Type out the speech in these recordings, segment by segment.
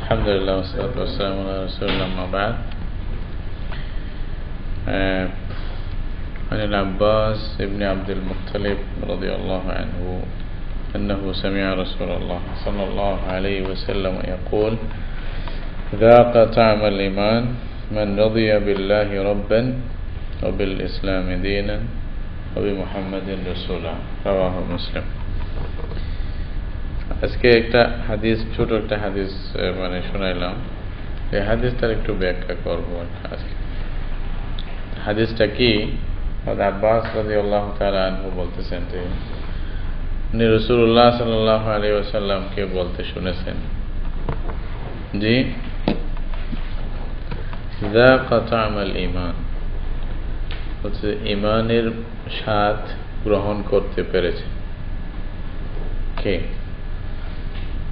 আলহামদুলিল্লাহ ওয়াসসালাতু ওয়াসসালামু আলা রাসূলিল্লাহ আম্মা বা'দ। عن العباس ابن عبد المطلب رضي الله عنه أنه سمع رسول الله صلى الله عليه وسلم يقول: ذاق طعم الإيمان من رضي بالله ربا وبالإسلام دينا وبمحمد رسولا رواه مسلم। আজকে একটা হাদিস, ছোট একটা হাদিস শোনাইলাম। এই হাদিসটার একটু ব্যাখ্যা করব আজকে। হাদিসটা কি? আব্বাস রাদিয়াল্লাহু তাআলা আনহু বলতেছেন যে উনি রাসূলুল্লাহ সাল্লাল্লাহু আলাইহি ওয়াসাল্লামকে বলতে শুনেছেন যে যাকা তা'মাল ঈমান, হচ্ছে ঈমানের স্বাদ গ্রহণ করতে পেরেছে কে?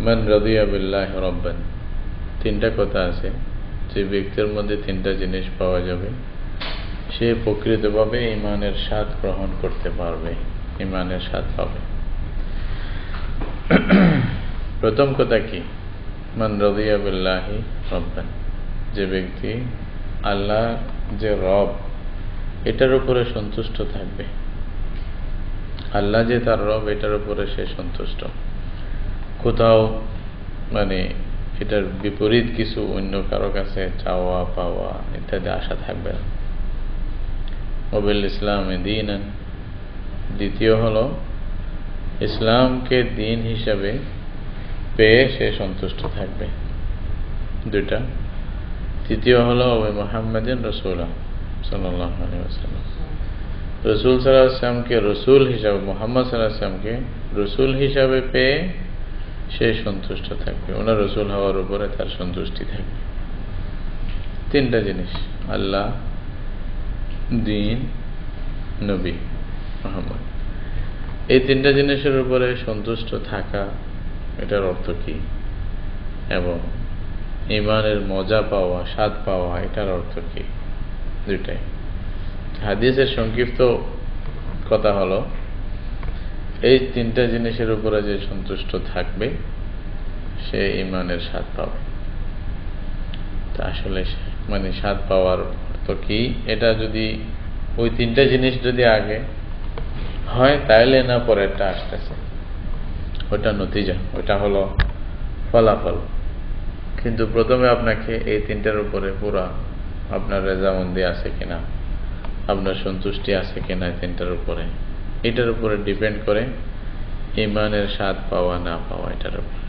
মান রাদিয়া বিল্লাহি রাব্বান। তিনটা কথা আছে, যে ব্যক্তির মধ্যে তিনটা জিনিস পাওয়া যাবে সে প্রকৃতভাবে ঈমানের স্বাদ গ্রহণ করতে পারবে, ঈমানের স্বাদ পাবে। প্রথম কথা কি? মান রাদিয়া বিল্লাহি রাব্বান, যে ব্যক্তি আল্লাহ যে রব এটার উপরে সন্তুষ্ট থাকবে, আল্লাহ যে তার রব এটার উপরে সে সন্তুষ্ট, কোথাও এটার বিপরীত কিছু অন্য কারো কাছে চাওয়া পাওয়া ইত্যাদি আশা থাকবে না। ওবিল ইসলামে দীনান, দ্বিতীয় হলো ইসলামকে দিন হিসাবে পেয়ে সে সন্তুষ্ট থাকবে, দুইটা। তৃতীয় হলো ওই মুহাম্মাদিন রাসূলা সাল্লাল্লাহু আলাইহি ওয়াসাল্লাম, রাসূল সাল্লাল্লাহু আলাইহি ওয়াসাল্লামকে রাসূল হিসাবে, মুহাম্মদ সাল্লাল্লাহু আলাইহি ওয়াসাল্লামকে রাসূল হিসাবে পেয়ে সে সন্তুষ্ট থাকবে, ওনার রাসূল হওয়ার উপরে তার সন্তুষ্টি থাকবে। তিনটা জিনিস, আল্লাহ, দিন, নবী মুহাম্মদ, এই তিনটা জিনিসের উপরে সন্তুষ্ট থাকা, এটার অর্থ কি? এবং ঈমানের মজা পাওয়া, স্বাদ পাওয়া, এটার অর্থ কি? দুইটাই। হাদিসের সংক্ষিপ্ত কথা হলো, এই তিনটা জিনিসের উপরে যে সন্তুষ্ট থাকবে সে ঈমানের স্বাদ পাবে। তা আসলে স্বাদ পাওয়ার অর্থ কি? এটা যদি ওই তিনটা জিনিস যদি আগে হয় তাহলে না পরেরটা আসতেছে, ওটা নতিজা, ওটা হলো ফলাফল। কিন্তু প্রথমে আপনাকে এই তিনটার উপরে পুরা আপনার রেজামন্দি আছে কিনা, আপনার সন্তুষ্টি আছে কিনা এই তিনটার উপরে, এটার উপরে ডিপেন্ড করে ঈমানের স্বাদ পাওয়া না পাওয়া, এটার উপরে।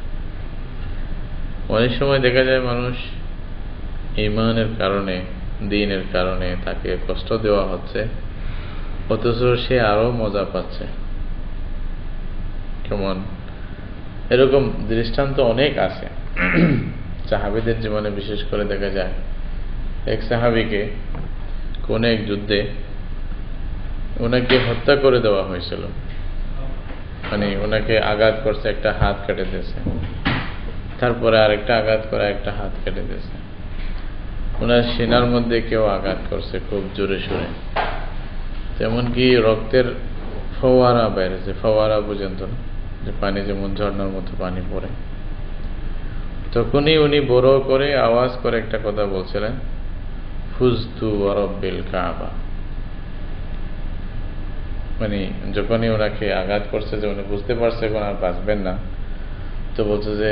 অনেক সময় দেখা যায় মানুষ ঈমানের কারণে, দ্বীনের কারণে তাকে কষ্ট দেওয়া হচ্ছে, অথচ সে আরো মজা পাচ্ছে। কেমন? এরকম দৃষ্টান্ত অনেক আছে সাহাবীদের জীবনে। বিশেষ করে দেখা যায় এক সাহাবীকে কোন এক যুদ্ধে ওনাকে হত্যা করে দেওয়া হয়েছিল, ওনাকে আঘাত করছে, একটা হাত কেটে দিয়েছে, তারপরে আরেকটা আঘাত করে একটা হাত কেটে দিয়েছে। ওনার সিনার মধ্যে কেউ আঘাত করছে খুব জোরে সোরে, তেমনকি রক্তের ফোয়ারা বেড়েছে। ফোয়ারা পর্যন্ত, যে পানি যেমন ঝর্ণার মতো পানি পড়ে। তখনই উনি বড় করে আওয়াজ করে একটা কথা বলছিলেন, ফুজতু ওয়া রাব্বিল কাবা। যখনই ওনাকে আঘাত করছে, যে উনি বুঝতে পারছে এখন আর বাঁচবেন না, তো বলছে যে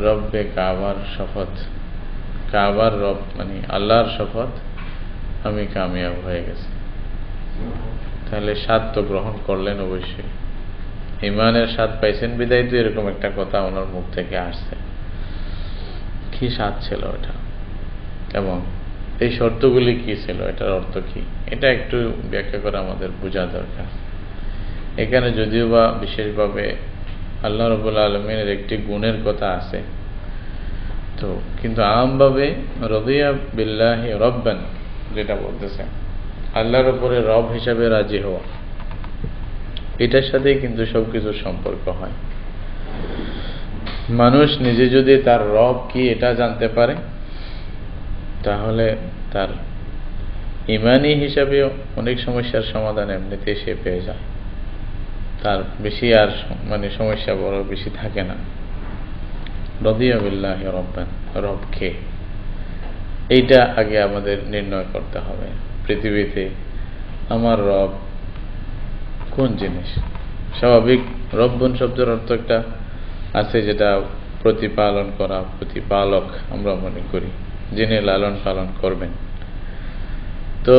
রব্বে কাবার শপথ, কাবার রব আল্লাহর শপথ, আমি কামিয়াব হয়ে গেছি। তাহলে স্বাদ তো গ্রহণ করলেন অবশ্যই, ঈমানের স্বাদ পাইছেন বিদায় তো এরকম একটা কথা ওনার মুখ থেকে আসছে। কি স্বাদ ছিল এটা, এবং এই শর্তগুলি কি ছিল, এটার অর্থ কি, এটা একটু ব্যাখ্যা করা আমাদের বোঝা দরকার। এখানে যদিও বা বিশেষভাবে আল্লাহ রাব্বুল আলামিনের একটি গুণের কথা আছে, তো কিন্তু আমভাবে রাদিয়া বিল্লাহি রাব্বান যেটা বলতেছে, আল্লাহর উপরে রব হিসাবে রাজি হওয়া, এটার সাথেই কিন্তু সবকিছুর সম্পর্ক হয়। মানুষ নিজে যদি তার রব কি এটা জানতে পারে, তাহলে তার ইমানি হিসাবে অনেক সমস্যার সমাধান এমনিতে সে পেয়ে যায়, তার বেশি আর সমস্যা বড় বেশি থাকে না। রাদিয়া বিল্লাহি রাব্বান, রব কে, এইটা আগে আমাদের নির্ণয় করতে হবে। পৃথিবীতে আমার রব কোন জিনিস? স্বাভাবিক রব্বুন শব্দের অর্থ একটা আছে যেটা প্রতিপালন করা, প্রতিপালক আমরা মনে করি, যিনি লালন পালন করবেন। তো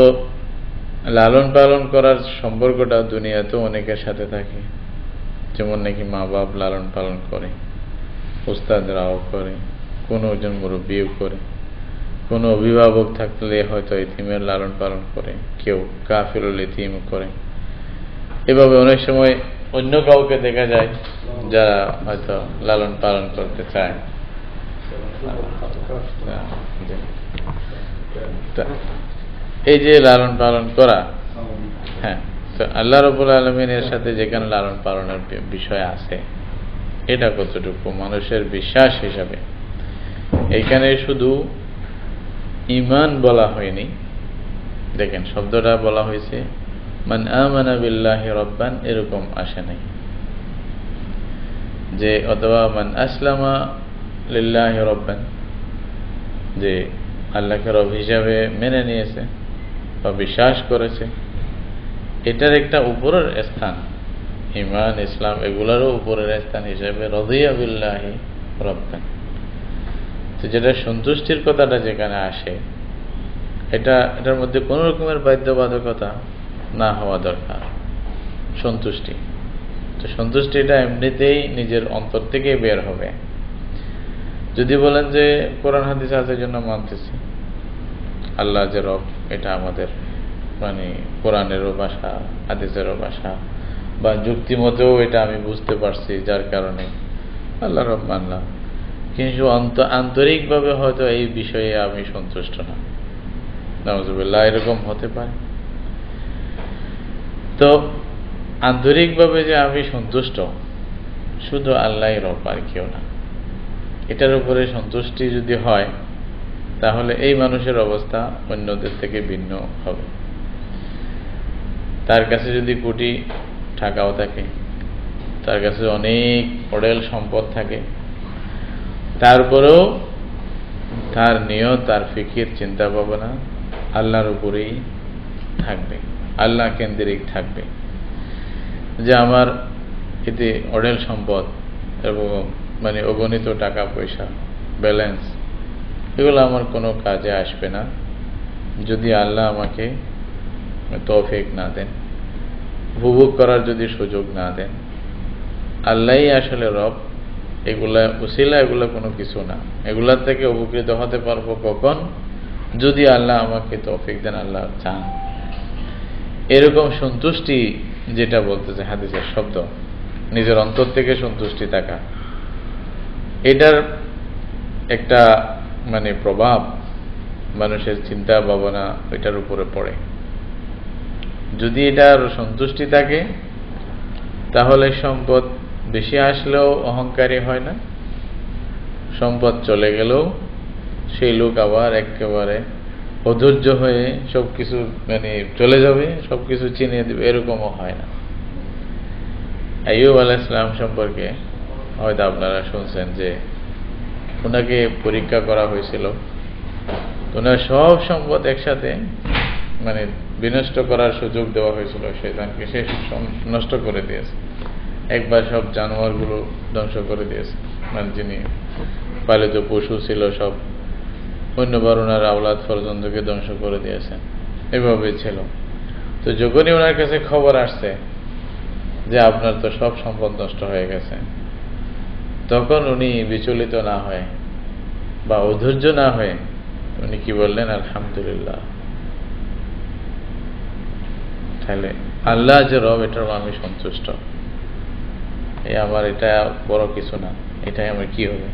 লালন পালন করার সম্পর্কটা দুনিয়াতে অনেকের সাথে থাকে, যেমন নাকি মা বাপ লালন পালন করে, উস্তাদরাও করে, কোনো একজন মুরব্বীও করে, কোনো অভিভাবক থাকলে হয়তো এতিমের লালন পালন করে, কেউ কাফিরুল এতিম করে। এভাবে অনেক সময় অন্য কাউকে দেখা যায় যারা হয়তো লালন পালন করতে চায়। এই যে লালন পালন করা, হ্যাঁ, তো আল্লাহ রাব্বুল আলামিনের সাথে যেখানে লালন পালনের বিষয় আছে, এটা কতটুকু মানুষের বিশ্বাস হিসাবে। এইখানে শুধু ঈমান বলা হয়নি, দেখেন শব্দটা বলা হয়েছে মান আমানা বিল্লাহি রাব্বান, এরকম আসে নাই যে অথবা মান আসলামা লিল্লাহি রাব্বান, যে আল্লাহকে রব হিসাবে মেনে নিয়েছে বা বিশ্বাস করেছে। এটার একটা উপরের স্থান, ঈমান ইসলাম এগুলারও উপরের স্থান হিসাবে রাদিয়া বিল্লাহি রাব্বান। তো যেটা সন্তুষ্টির কথাটা যেখানে আসে, এটার মধ্যে কোনো রকমের বাধ্যবাধকতা না হওয়া দরকার। সন্তুষ্টি, তো সন্তুষ্টিটা এমনিতেই নিজের অন্তর থেকে বের হবে। যদি বলেন যে কোরআন হাদিস আছে জন্য মানতেছি, আল্লাহ যে রব এটা আমাদের মানে কোরআনেরও ভাষা, হাদিসেরও ভাষা, বা যুক্তি মতেও এটা আমি বুঝতে পারছি, যার কারণে আল্লাহ রব মানলাম, কিন্তু আন্তরিকভাবে হয়তো এই বিষয়ে আমি সন্তুষ্ট না, নাউযুবিল্লাহ, এরকম হতে পারে। তো আন্তরিকভাবে যে আমি সন্তুষ্ট শুধু আল্লাহই রব আর কেউ না, এটার উপরে সন্তুষ্টি যদি হয়, তাহলে এই মানুষের অবস্থা অন্যদের থেকে ভিন্ন হবে। তার কাছে যদি কোটি টাকাও থাকে, তার কাছে অনেক অঢেল সম্পদ থাকে, তারপরেও তার নিয়ত, তার ফিকির, চিন্তা ভাবনা আল্লাহর উপরেই থাকবে, আল্লাহ কেন্দ্রিক থাকবে। যে আমার এতে অঢেল সম্পদ এবং মানে অগণিত টাকা পয়সা, ব্যালেন্স, এগুলো আমার কোনো কাজে আসবে না যদি আল্লাহ আমাকে তৌফিক না দেন, উপভোগ করার যদি সুযোগ না দেন। আল্লাহই আসলে রব, এগুলা উসিলা, এগুলো কোনো কিছু না। এগুলার থেকে উপকৃত হতে পারবো কখন? যদি আল্লাহ আমাকে তৌফিক দেন, আল্লাহ চান। এরকম সন্তুষ্টি যেটা বলতেছে হাদিসের শব্দ, নিজের অন্তর থেকে সন্তুষ্টি থাকা, এটার একটা মানে প্রভাব মানুষের চিন্তা ভাবনা এটার উপরে পড়ে। যদি এটার সন্তুষ্টি থাকে, তাহলে সম্পদ বেশি আসলেও অহংকারী হয় না, সম্পদ চলে গেলেও সেই লোক আবার একেবারে অধৈর্য হয়ে সবকিছু মানে চলে যাবে, সবকিছু চিনিয়ে দেবে, এরকমও হয় না। আইয়ুব আলাইহিস সালাম সম্পর্কে হয়তো আপনারা শুনছেন যে ওনাকে পরীক্ষা করা হয়েছিল, ওনার সব সম্পদ একসাথে মানে বিনষ্ট করার সুযোগ দেওয়া হয়েছিল শয়তানকে, সে নষ্ট করে দিয়েছে। একবার সব জানোয়ারগুলো ধ্বংস করে দিয়েছে, মানে যিনি পালিত পশু ছিল সব, অন্যবার ওনার আওলাদ পর্যন্তকে ধ্বংস করে দিয়েছেন। এভাবে ছিল। তো যখনই ওনার কাছে খবর আসছে যে আপনার তো সব সম্পদ নষ্ট হয়ে গেছে, তখন উনি বিচলিত না হয়ে বা অধৈর্য না হয়ে উনি কি বললেন? আলহামদুলিল্লাহ। তাহলে আল্লাহ যে রব, এটার আমি সন্তুষ্ট, আমার এটা বড় কিছু না, এটাই আমার কি হবে।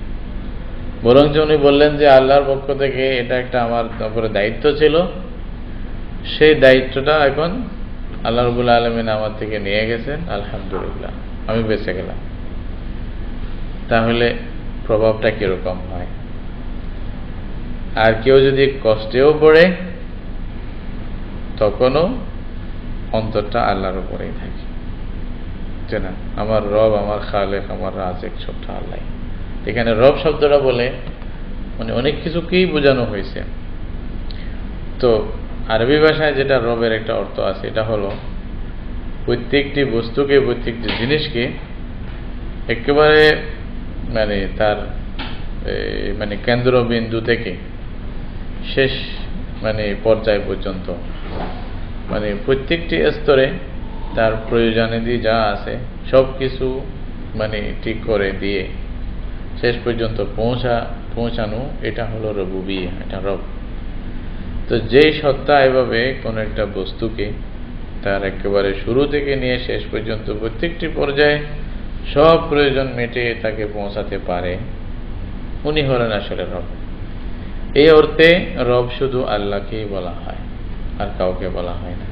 বরঞ্চ উনি বললেন যে আল্লাহর পক্ষ থেকে এটা একটা আমার উপরে দায়িত্ব ছিল, সেই দায়িত্বটা এখন আল্লাহ রাব্বুল আলামিন আমার থেকে নিয়ে গেছেন, আলহামদুলিল্লাহ, আমি বেঁচে গেলাম। তাহলে প্রভাবটা কিরকম হয়? আর কেউ যদি কষ্টেও পড়ে, তখনও অন্তরটা আল্লাহর উপরেই থাকে, যে না, আমার রব, আমার খালেক, আমার রাজিক সবটা আল্লাহ। এখানে রব শব্দটা বলে মানে অনেক কিছুকেই বোঝানো হয়েছে। তো আরবি ভাষায় যেটা রবের একটা অর্থ আছে, এটা হলো প্রত্যেকটি বস্তুকে, প্রত্যেকটি জিনিসকে একেবারে মানে তার মানে কেন্দ্রবিন্দু থেকে শেষ মানে পর্যায় পর্যন্ত, মানে প্রত্যেকটি স্তরে তার প্রয়োজনাদি যা আছে সব কিছু মানে ঠিক করে দিয়ে শেষ পর্যন্ত পৌঁছানো, এটা হলো রুবুবিয়্যাহ, এটা রব। তো যেই সত্তা এভাবে কোন একটা বস্তুকে তার একেবারে শুরু থেকে নিয়ে শেষ পর্যন্ত প্রত্যেকটি পর্যায়ে সব প্রয়োজন মেটে তাকে পৌঁছাতে পারে, উনি হলেন আসলে রব। এই অর্থে রব শুধু আল্লাহকেই বলা হয়, আর কাউকে বলা হয় না।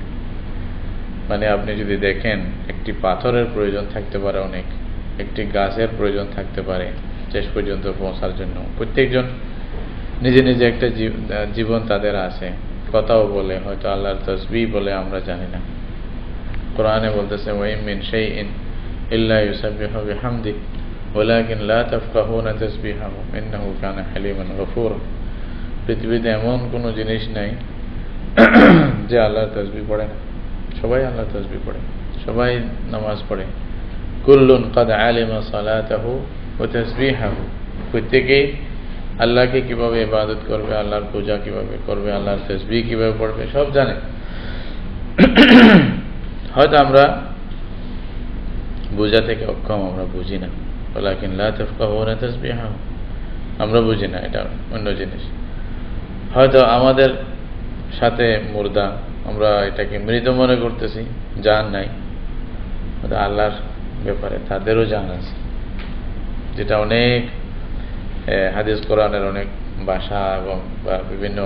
মানে আপনি যদি দেখেন, একটি পাথরের প্রয়োজন থাকতে পারে অনেক, একটি গাছের প্রয়োজন থাকতে পারে শেষ পর্যন্ত পৌঁছার জন্য। প্রত্যেকজন নিজে নিজে একটা জীবন তাদের আছে, কথাও বলে, হয়তো আল্লাহর তাসবিহ বলে, আমরা জানি না। কোরআনে বলতেছে ওয়াইম মিন শাইইন ইল্লা ইউসাব্বিহু বিহামদিহি ওয়ালাকিন লা তাফকাহুনা তাসবিহাহুম ইন্নাহু কানা হালিমান গফুরা। পৃথিবীতে এমন কোনো জিনিস নাই যে আল্লাহর তাসবিহ পড়ে না। সবাই আল্লাহর তাসবিহ পড়ে, সবাই নামাজ পড়ে। কুল্লুন কাদ আলিমা সালাতাহু ওয়া তাসবিহাহু। প্রত্যেকেই আল্লাহকে কিভাবে ইবাদত করবে, আল্লাহর পূজা কিভাবে করবে, আল্লাহর তাসবিহ কিভাবে পড়বে, সব জানে। হয়তো আমরা বোঝা থেকে অক্ষম, আমরা বুঝি না। ওয়ালাকিন লা তাফকাহুনা তাসবিহাহু, আমরা বুঝি না, এটা অন্য জিনিস। হয়তো আমাদের সাথে মুর্দা, আমরা এটাকে মৃত মনে করতেছি, জান নাই। আল্লাহর ব্যাপারে তাদেরও জান আছে, যেটা অনেক হাদিস কোরআনের অনেক ভাষা এবং বা বিভিন্ন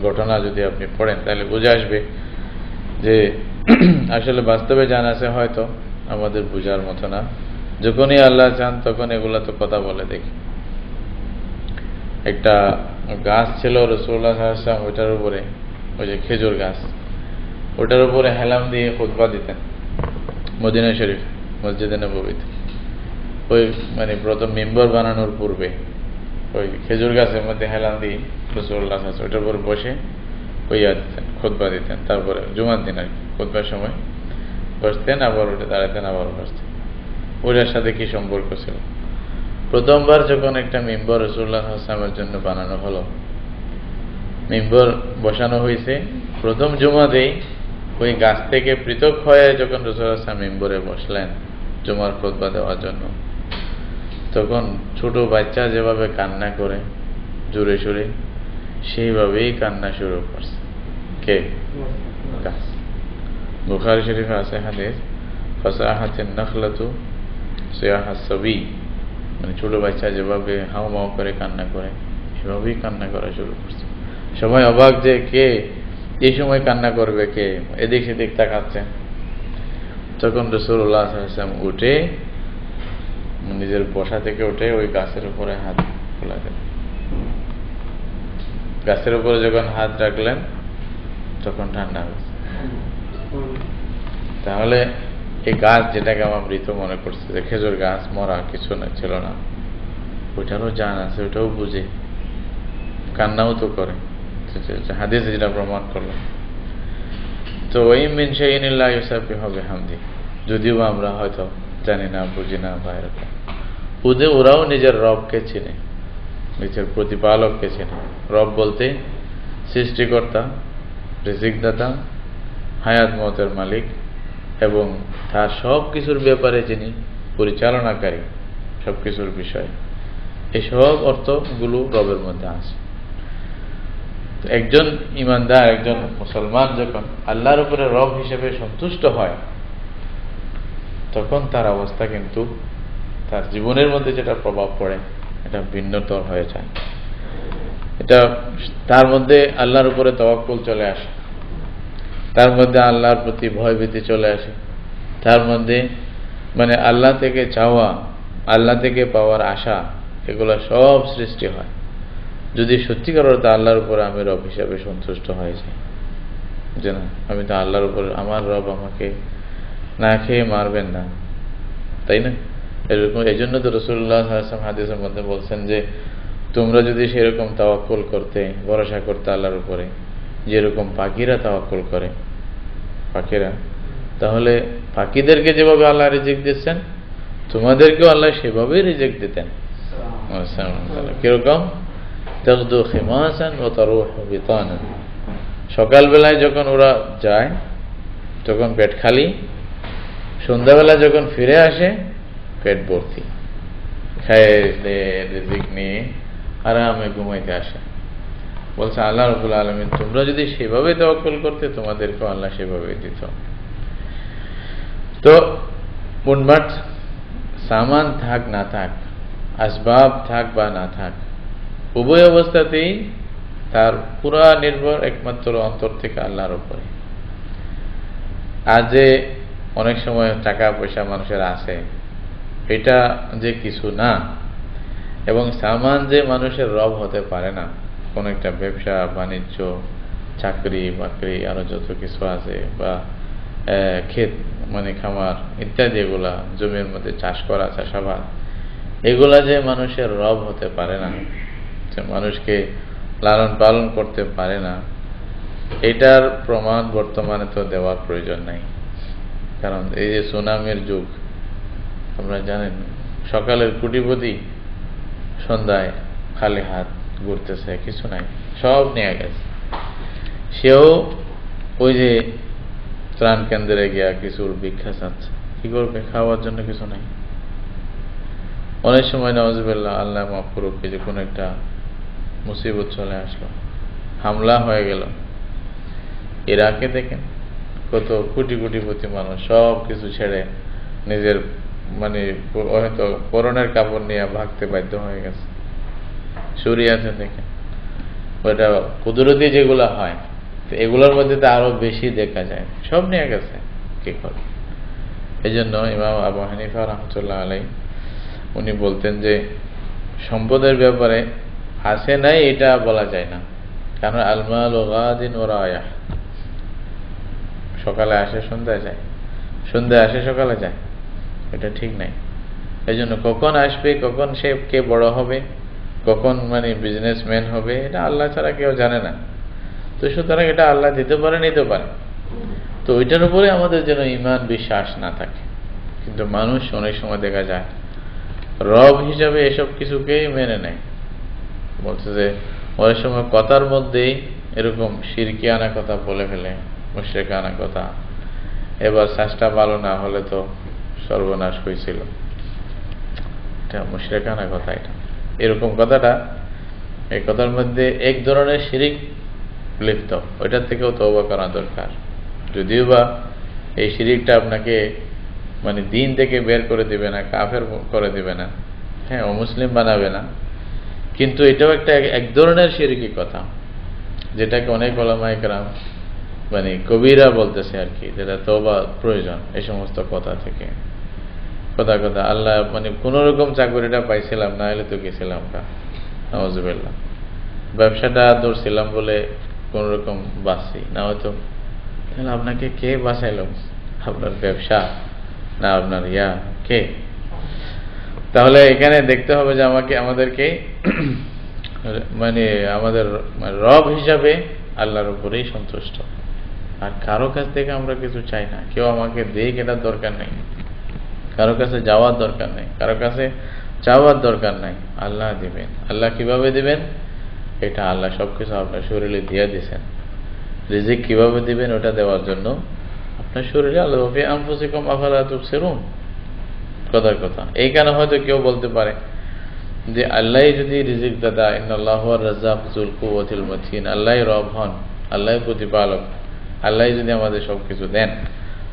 ঘটনা যদি আপনি পড়েন তাহলে বুঝে আসবে যে আসলে বাস্তবে জান আছে, হয়তো আমাদের বুঝার মতো না। যখনই আল্লাহ চান তখন এগুলা তো কথা বলে। দেখি, একটা গাছ ছিল রাসূলুল্লাহ সাল্লাল্লাহু আলাইহি ওয়াসাল্লাম, ওইটার উপরে, ওই যে খেজুর গাছ, ওটার উপরে হেলাম দিয়ে খুতবা দিতেন মদিনা শরীফ, মসজিদে নববীতে। ওই মানে প্রথম মিম্বর বানানোর পূর্বে ওই খেজুর গাছের মধ্যে হেলাম দিয়ে রাসূলুল্লাহ সাল্লাল্লাহু আলাইহি ওয়াসাল্লাম ওইটার উপর বসে কইয়া দিতেন, খুতবা দিতেন। তারপরে জুমার দিন আর কি, খুতবার সময় বসতেন, আবার উঠে দাঁড়াতেন, আবার বসতেন। ওটার সাথে কি সম্পর্ক ছিল? প্রথমবার যখন একটা মিম্বর রাসূলুল্লাহ সাল্লাল্লাহু আলাইহি ওয়াসাল্লামের জন্য বানানো হলো, মিম্বর বসানো হয়েছে, প্রথম জুমাতেই ওই গাছ থেকে পৃথক হয়ে যখন রাসূলুল্লাহ সাল্লাল্লাহু আলাইহি ওয়াসাল্লাম মিম্বরে বসলেন জুমার খুতবা দেওয়ার জন্য, তখন ছোট বাচ্চা যেভাবে কান্না করে জোরে সোরে, সেইভাবেই কান্না শুরু করছে। কে? গাছ। বুখারী শরীফে আছে হাদিস, ফাসাহাতিন নাখলাতু সিয়াহাস সাবী, মানে ছোট বাচ্চা যেভাবে হাউমাউ করে কান্না করে, এভাবেই কান্না করা শুরু করছে। সবাই অবাক যে কে এই সময় কান্না করবে, কে? এদিক সেদিক তাকাচ্ছে। তখন রাসূলুল্লাহ সাল্লাল্লাহু আলাইহি ওয়াসাল্লাম উঠে, নিজের বসা থেকে উঠে ওই গাছের উপরে হাত খোলালেন। গাছের উপরে যখন হাত রাখলেন তখন ঠান্ডা হয়েছে। তাহলে এই গাছ যেটাকে আমার মৃত মনে করছে, যে খেজুর গাছ মরা কিছু না ছিল না, ওইটারও জান আছে, ওইটাও বুঝে, কান্নাও তো করে। হাদিসে যেটা প্রমাণ করলো। তো ওই মিন শাইইন ইল্লা ইউসাব্বিহু বিহামদিহি, যদিও আমরা হয়তো জানি না, বুঝি না বা এরকম, ওরাও নিজের রবকে চেনে, নিজের প্রতিপালককে চেনে। রব বলতে সৃষ্টিকর্তা, রিজিকদাতা, হায়াত মতের মালিক এবং তার সব কিছুর ব্যাপারে যিনি পরিচালনাকারী, সব কিছুর বিষয়, এই সব অর্থগুলো রবের মধ্যে আছে। একজন ইমানদার, একজন মুসলমান যখন আল্লাহর উপরে রব হিসেবে সন্তুষ্ট হয়, তখন তার অবস্থা কিন্তু তার জীবনের মধ্যে যেটা প্রভাব পড়ে এটা ভিন্নতর হয়ে যায়। এটা তার মধ্যে আল্লাহর উপরে তাওয়াক্কুল চলে আসে, তার মধ্যে আল্লাহর প্রতি ভয়ভীতি চলে আসে, তার মধ্যে মানে আল্লাহ থেকে চাওয়া, আল্লাহ থেকে পাওয়ার আশা, এগুলো সব সৃষ্টি হয় যদি সত্যিকার অর্থে আল্লাহর উপরে আমি রব হিসাবে সন্তুষ্ট হয়ে যাই। যে না, আমি তো আল্লাহর উপরে, আমার রব আমাকে না খেয়ে মারবেন না, তাই না? এরকম। এই জন্য তো রাসূলুল্লাহ সাল্লাল্লাহু আলাইহি ওয়াসাল্লাম হাদিসের মধ্যে বলছেন যে তোমরা যদি সেরকম তাওয়াক্কুল করতে, ভরসা করতে আল্লাহর উপরে, যেরকম পাখিরা তাওয়াক্কুল করে, পাখিরা, তাহলে পাখিদেরকে যেভাবে আল্লাহ রিজিক দিচ্ছেন তোমাদেরকেও আল্লাহ সেভাবেই রিজিক দিতেন। কিরকম? তাগদু খিমাসান ওয়া তারুহু বিতানান, সকালবেলায় যখন ওরা যায় তখন পেট খালি, সন্ধ্যাবেলা যখন ফিরে আসে পেট ভর্তি, খায় রিজিক নিয়ে আরামে ঘুমাইতে আসে। বলছে আল্লাহ রাব্বুল আলামিন তোমরা যদি সেভাবে তাওয়াক্কুল করতে তোমাদেরকেও আল্লাহ সেভাবে দিত। তো মুনমাট সামান থাক না থাক, আসবাব থাক বা না থাক, উভয় অবস্থাতেই তার পুরা নির্ভর একমাত্র অন্তর থেকে আল্লাহর উপরে। আজ যে অনেক সময় টাকা পয়সা মানুষের আছে এটা যে কিছু না, এবং সামান যে মানুষের রব হতে পারে না, কোন একটা ব্যবসা বাণিজ্য, চাকরি বাকরি, আরো যত কিছু আছে, বা ক্ষেত মানে খামার ইত্যাদি, এগুলা জমির মধ্যে চাষ করা, চাষাবাদ, এগুলা যে মানুষের রব হতে পারে না, মানুষকে লালন পালন করতে পারে না, এটার প্রমাণ বর্তমানে তো দেওয়ার প্রয়োজন নাই। কারণ এই যে সুনামির যুগ, আপনারা জানেন, সকালের কোটিপতি সন্ধ্যায় খালি হাত ঘুরতেছে, কিছু নাই, সব নিয়ে গেছে। সেও ওই যে ত্রাণ কেন্দ্রে গিয়া কিছুর ভিক্ষা চাচ্ছে, কি করবে? খাওয়ার জন্য কিছু নাই। অনেক সময় নাউজুবিল্লাহ, আল্লাহ মাফ করুক, যে কোনো একটা মুসিবত চলে আসলো, হামলা হয়ে গেল। ইরাকে দেখেন কত কোটি কোটিপতি মানুষ সব কিছু ছেড়ে নিজের মানে হয়তো পরনের কাপড় নিয়ে ভাগতে বাধ্য হয়ে গেছে। সুরিয়াতে দেখেন, ওইটা কুদরতি যেগুলা হয়, তো এগুলোর মধ্যে তো আরো বেশি দেখা যায়, সব নিয়ে গেছে, কি করে? এই জন্য ইমাম আবু হানিফা রাহমাতুল্লাহ আলাইহি উনি বলতেন যে সম্পদের ব্যাপারে আসে নাই এটা বলা যায় না, কারণ আল মালু গাদিন ওয়া রায়াহ, সকালে আসে সন্ধ্যায় যায়, সন্ধ্যায় আসে সকালে যায়, এটা ঠিক নাই। এই জন্য কখন আসবে, কখন সে কে বড় হবে, কখন মানে বিজনেসম্যান হবে, এটা আল্লাহ ছাড়া কেউ জানে না। তো সুতরাং এটা আল্লাহ দিতে পারে, নিতে পারে। তো ওইটার উপরে আমাদের যেন ঈমান বিশ্বাস না থাকে। কিন্তু মানুষ অনেক সময় দেখা যায় রব হিসাবে এসব কিছুকেই মেনে নেয়। বলছে যে অনেক সময় কথার মধ্যেই এরকম শিরকিয়ানা কথা বলে ফেলে, মুশরিকানা কথা, এবার শ্বাসটা ভালো না হলে তো সর্বনাশ হয়েছিল, এটা মুশরিকানা কথা। এটা এরকম কথাটা, এই কথার মধ্যে এক ধরনের শিরিক লিপ্ত, ওইটার থেকেও তওবা করা দরকার। যদিও বা এই শিরিকটা আপনাকে মানে দিন থেকে বের করে দিবে না, কাফের করে দিবে না, হ্যাঁ, অমুসলিম বানাবে না, কিন্তু এটাও একটা এক ধরনের শিরকি কথা, যেটাকে অনেক উলামায়ে কেরাম মানে কবিরা বলতেছে আর কি, যেটা তওবা প্রয়োজন এই সমস্ত কথা থেকে। কথা কথা আল্লাহ মানে কোন রকম চাকরিটা পাইছিলাম, না হলে তো গেছিলাম কা, নাউজুবিল্লাহ। ব্যবসাটা ধরছিলাম বলে কোন রকম বাঁচছি, না হয়তো তাহলে আপনাকে কে বাঁচাইল? আপনার ব্যবসা না আপনার কে? তাহলে এখানে দেখতে হবে যে আমাদেরকে মানে আমাদের রব হিসাবে আল্লাহর উপরেই সন্তুষ্ট, আর কারো কাছ থেকে আমরা কিছু চাই না। কেউ আমাকে দেখ এটা দরকার নেই, কারো কাছে যাওয়ার দরকার নেই, কারো কাছে চাওয়ার দরকার নাই। আল্লাহ দিবেন। আল্লাহ কিভাবে দিবেন? এটা আল্লাহ সবকিছু আপনার শরীরে দিয়ে দিয়েছেন। রিজিক কিভাবে দিবেন ওটা দেওয়ার জন্য আপনার শরীরে আল্লাহ ফি আনফুসিকুম আফালা তুবসিরুন, কথার কথা। এইখানে হয়তো কেউ বলতে পারে যে আল্লাহ যদি রিজিক দাতা, ইন্নাল্লাহু আর-রাজ্জাক যুল কুওয়াতিল মাতিন, আল্লাহ রব হন, আল্লাহ প্রতিপালক, আল্লাহ যদি আমাদের সবকিছু দেন,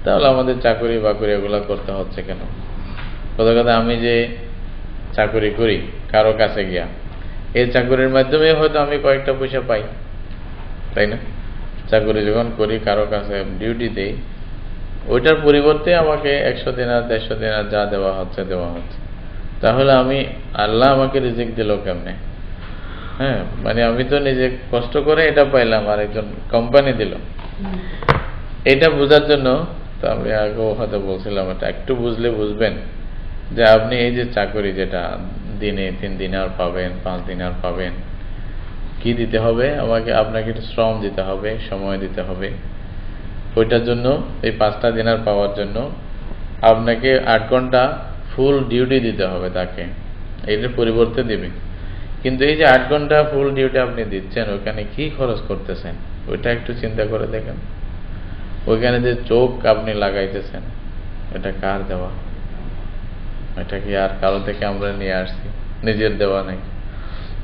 তাহলে আমাদের চাকরি বাকরি এগুলা করতে হচ্ছে কেন? কথা কথা আমি যে চাকরি করি কারো কাছে গিয়া, এই চাকরির মাধ্যমে হয়তো আমি কয়েকটা পয়সা পাই, তাই না? চাকরি যখন করি কারো কাছে ডিউটি দেই, ওইটার পরিবর্তে আমাকে 100 দিনার 150 দিনার যা দেওয়া হচ্ছে। তাহলে আমি আল্লাহ আমাকে রিজিক দিল কেমনে? হ্যাঁ, মানে আমি তো নিজে কষ্ট করে এটা পাইলাম, আর একজন কোম্পানি দিল। এটা বোঝার জন্য তো আমি আগেও হয়তো বলছিলাম, এটা একটু বুঝলে বুঝবেন যে আপনি এই যে চাকরি, যেটা দিনে 3 দিনার পাবেন, 5 দিনার পাবেন, কি দিতে হবে আমাকে? আপনাকে একটু শ্রম দিতে হবে, সময় দিতে হবে। ওইটার জন্য, এই 5টা দিনার পাওয়ার জন্য আপনাকে 8 ঘন্টা ফুল ডিউটি দিতে হবে তাকে, এটার পরিবর্তে দিবে। কিন্তু এই যে 8 ঘন্টা ফুল ডিউটি আপনি দিচ্ছেন, ওইখানে কি খরচ করতেছেন ওইটা একটু চিন্তা করে দেখেন। ওইখানে যে চোখ আপনি লাগাইতেছেন, এটা কার দেওয়া? এটা কি আর কারো থেকে আমরা নিয়ে আসছি? নিজের দেওয়া নাই।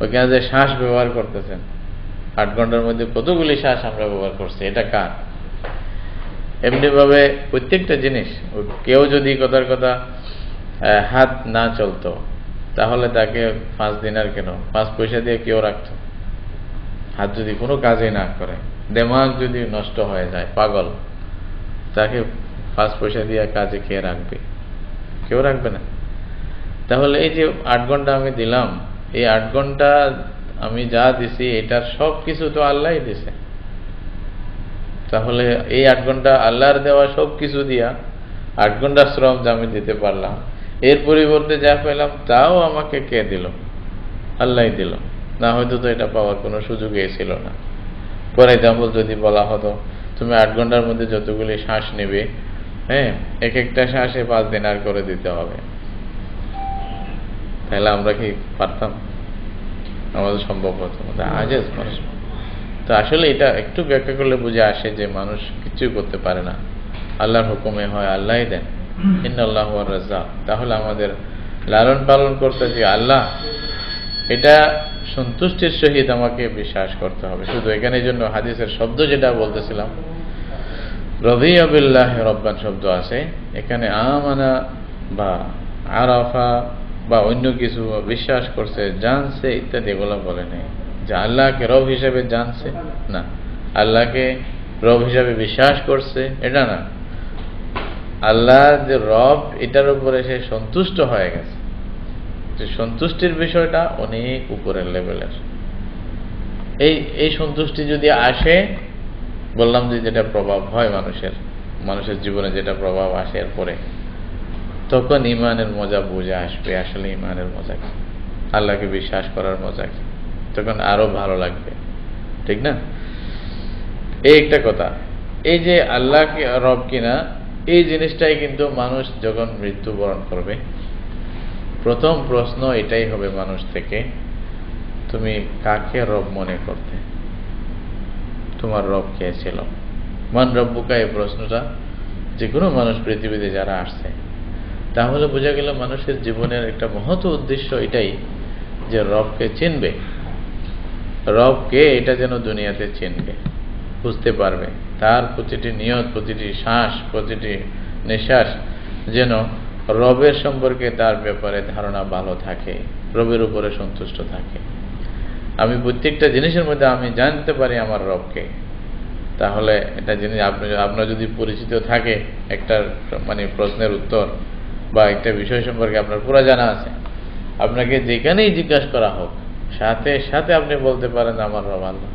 ওইখানে যে শ্বাস ব্যবহার করতেছেন, 8 ঘন্টার মধ্যে কতগুলি শ্বাস আমরা ব্যবহার করছি, এটা কার? এমনি ভাবে প্রত্যেকটা জিনিস, কেউ যদি কথার কথা হাত না চলতো, তাহলে তাকে 5 দিনার কেন, 5 পয়সা দিয়ে কেউ রাখতো? হাত যদি কোনো কাজে না করে, দেমাগ যদি নষ্ট হয়ে যায়, পাগল, তাকে 5 পয়সা দিয়ে কাজে কে রাখবে? কেউ রাখবে না। তাহলে এই যে 8 ঘন্টা আমি দিলাম, এই 8 ঘন্টা আমি যা দিছি, এটার সব কিছু তো আল্লাহই দিছে। তাহলে এই 8 ঘন্টা আল্লাহর দেওয়া সব কিছু দিয়া 8 ঘন্টা শ্রম যা আমি দিতে পারলাম, এর পরিবর্তে যা পেলাম তাও আমাকে কে দিল? আল্লাহই দিল। না হয়তো তো এটা পাওয়ার কোনো সুযোগই ছিল না। ফর এক্সাম্পল, যদি বলা হতো তুমি 8 ঘন্টার মধ্যে যতগুলি শ্বাস নেবে, হ্যাঁ, এক একটা শ্বাসে 5 দিনার করে দিতে হবে, তাহলে আমরা কি পারতাম? আমাদের সম্ভব হতো না, আজেজ মানুষ। তো আসলে এটা একটু ব্যাখ্যা করলে বুঝে আসে যে মানুষ কিছুই করতে পারে না, আল্লাহর হুকুমে হয়, আল্লাহই দেন। ইন্নাল্লাহু ওয়ার রাজ্জাক। তাহলে আমাদের লালন পালন করতে যে আল্লাহ, এটা সন্তুষ্টির সহিত আমাকে বিশ্বাস করতে হবে শুধু। এখানে জন্য হাদিসের শব্দ যেটা বলতেছিলাম, রাদিয়া বিল্লাহি রাব্বান শব্দ আছে এখানে। আমানা বা আরাফা বা অন্য কিছু বিশ্বাস করছে, জানছে ইত্যাদি, এগুলো বলে নেই যে আল্লাহকে রব হিসাবে জানছে, না। আল্লাহকে রব হিসাবে বিশ্বাস করছে, এটা না। আল্লাহ যে রব, এটার উপরে সে সন্তুষ্ট হয়ে গেছে। যে সন্তুষ্টির বিষয়টা অনেক উপরের লেভেলের। এই সন্তুষ্টি যদি আসে, বললাম যে যেটা প্রভাব হয় মানুষের জীবনে, যেটা প্রভাব আসে এরপরে, তখন ইমানের মজা বুঝে আসবে। আসলে ইমানের মজা কি, আল্লাহকে বিশ্বাস করার মজা কি, তখন আরো ভালো লাগবে, ঠিক না? এই একটা কথা। এই যে আল্লাহকে রব কিনা, এই জিনিসটাই কিন্তু মানুষ যখন মৃত্যুবরণ করবে, প্রথম প্রশ্ন এটাই হবে মানুষ থেকে, তুমি কাকে রব মনে করতে? তোমার রব কে ছিল? মান রব্বুকা, এই প্রশ্নটা যে কোনো মানুষ পৃথিবীতে যারা আসছে, তাহলে বোঝা গেল মানুষের জীবনের একটা মহৎ উদ্দেশ্য এটাই যে রবকে চিনবে। রবকে এটা যেন দুনিয়াতে চিনবে, বুঝতে পারবে। তার প্রতিটি নিয়ত, প্রতিটি শ্বাস, প্রতিটি নিঃশ্বাস যেন রবের সম্পর্কে তার ব্যাপারে ধারণা ভালো থাকে, রবের উপরে সন্তুষ্ট থাকে। আমি প্রত্যেকটা জিনিসের মধ্যে আমি জানতে পারি আমার রবকে। তাহলে এটা জিনিস আপনার যদি পরিচিত থাকে, একটা প্রশ্নের উত্তর বা একটা বিষয় সম্পর্কে আপনার পুরো জানা আছে, আপনাকে যেখানেই জিজ্ঞাসা করা হোক, সাথে সাথে আপনি বলতে পারেন আমার রব আল্লাহ।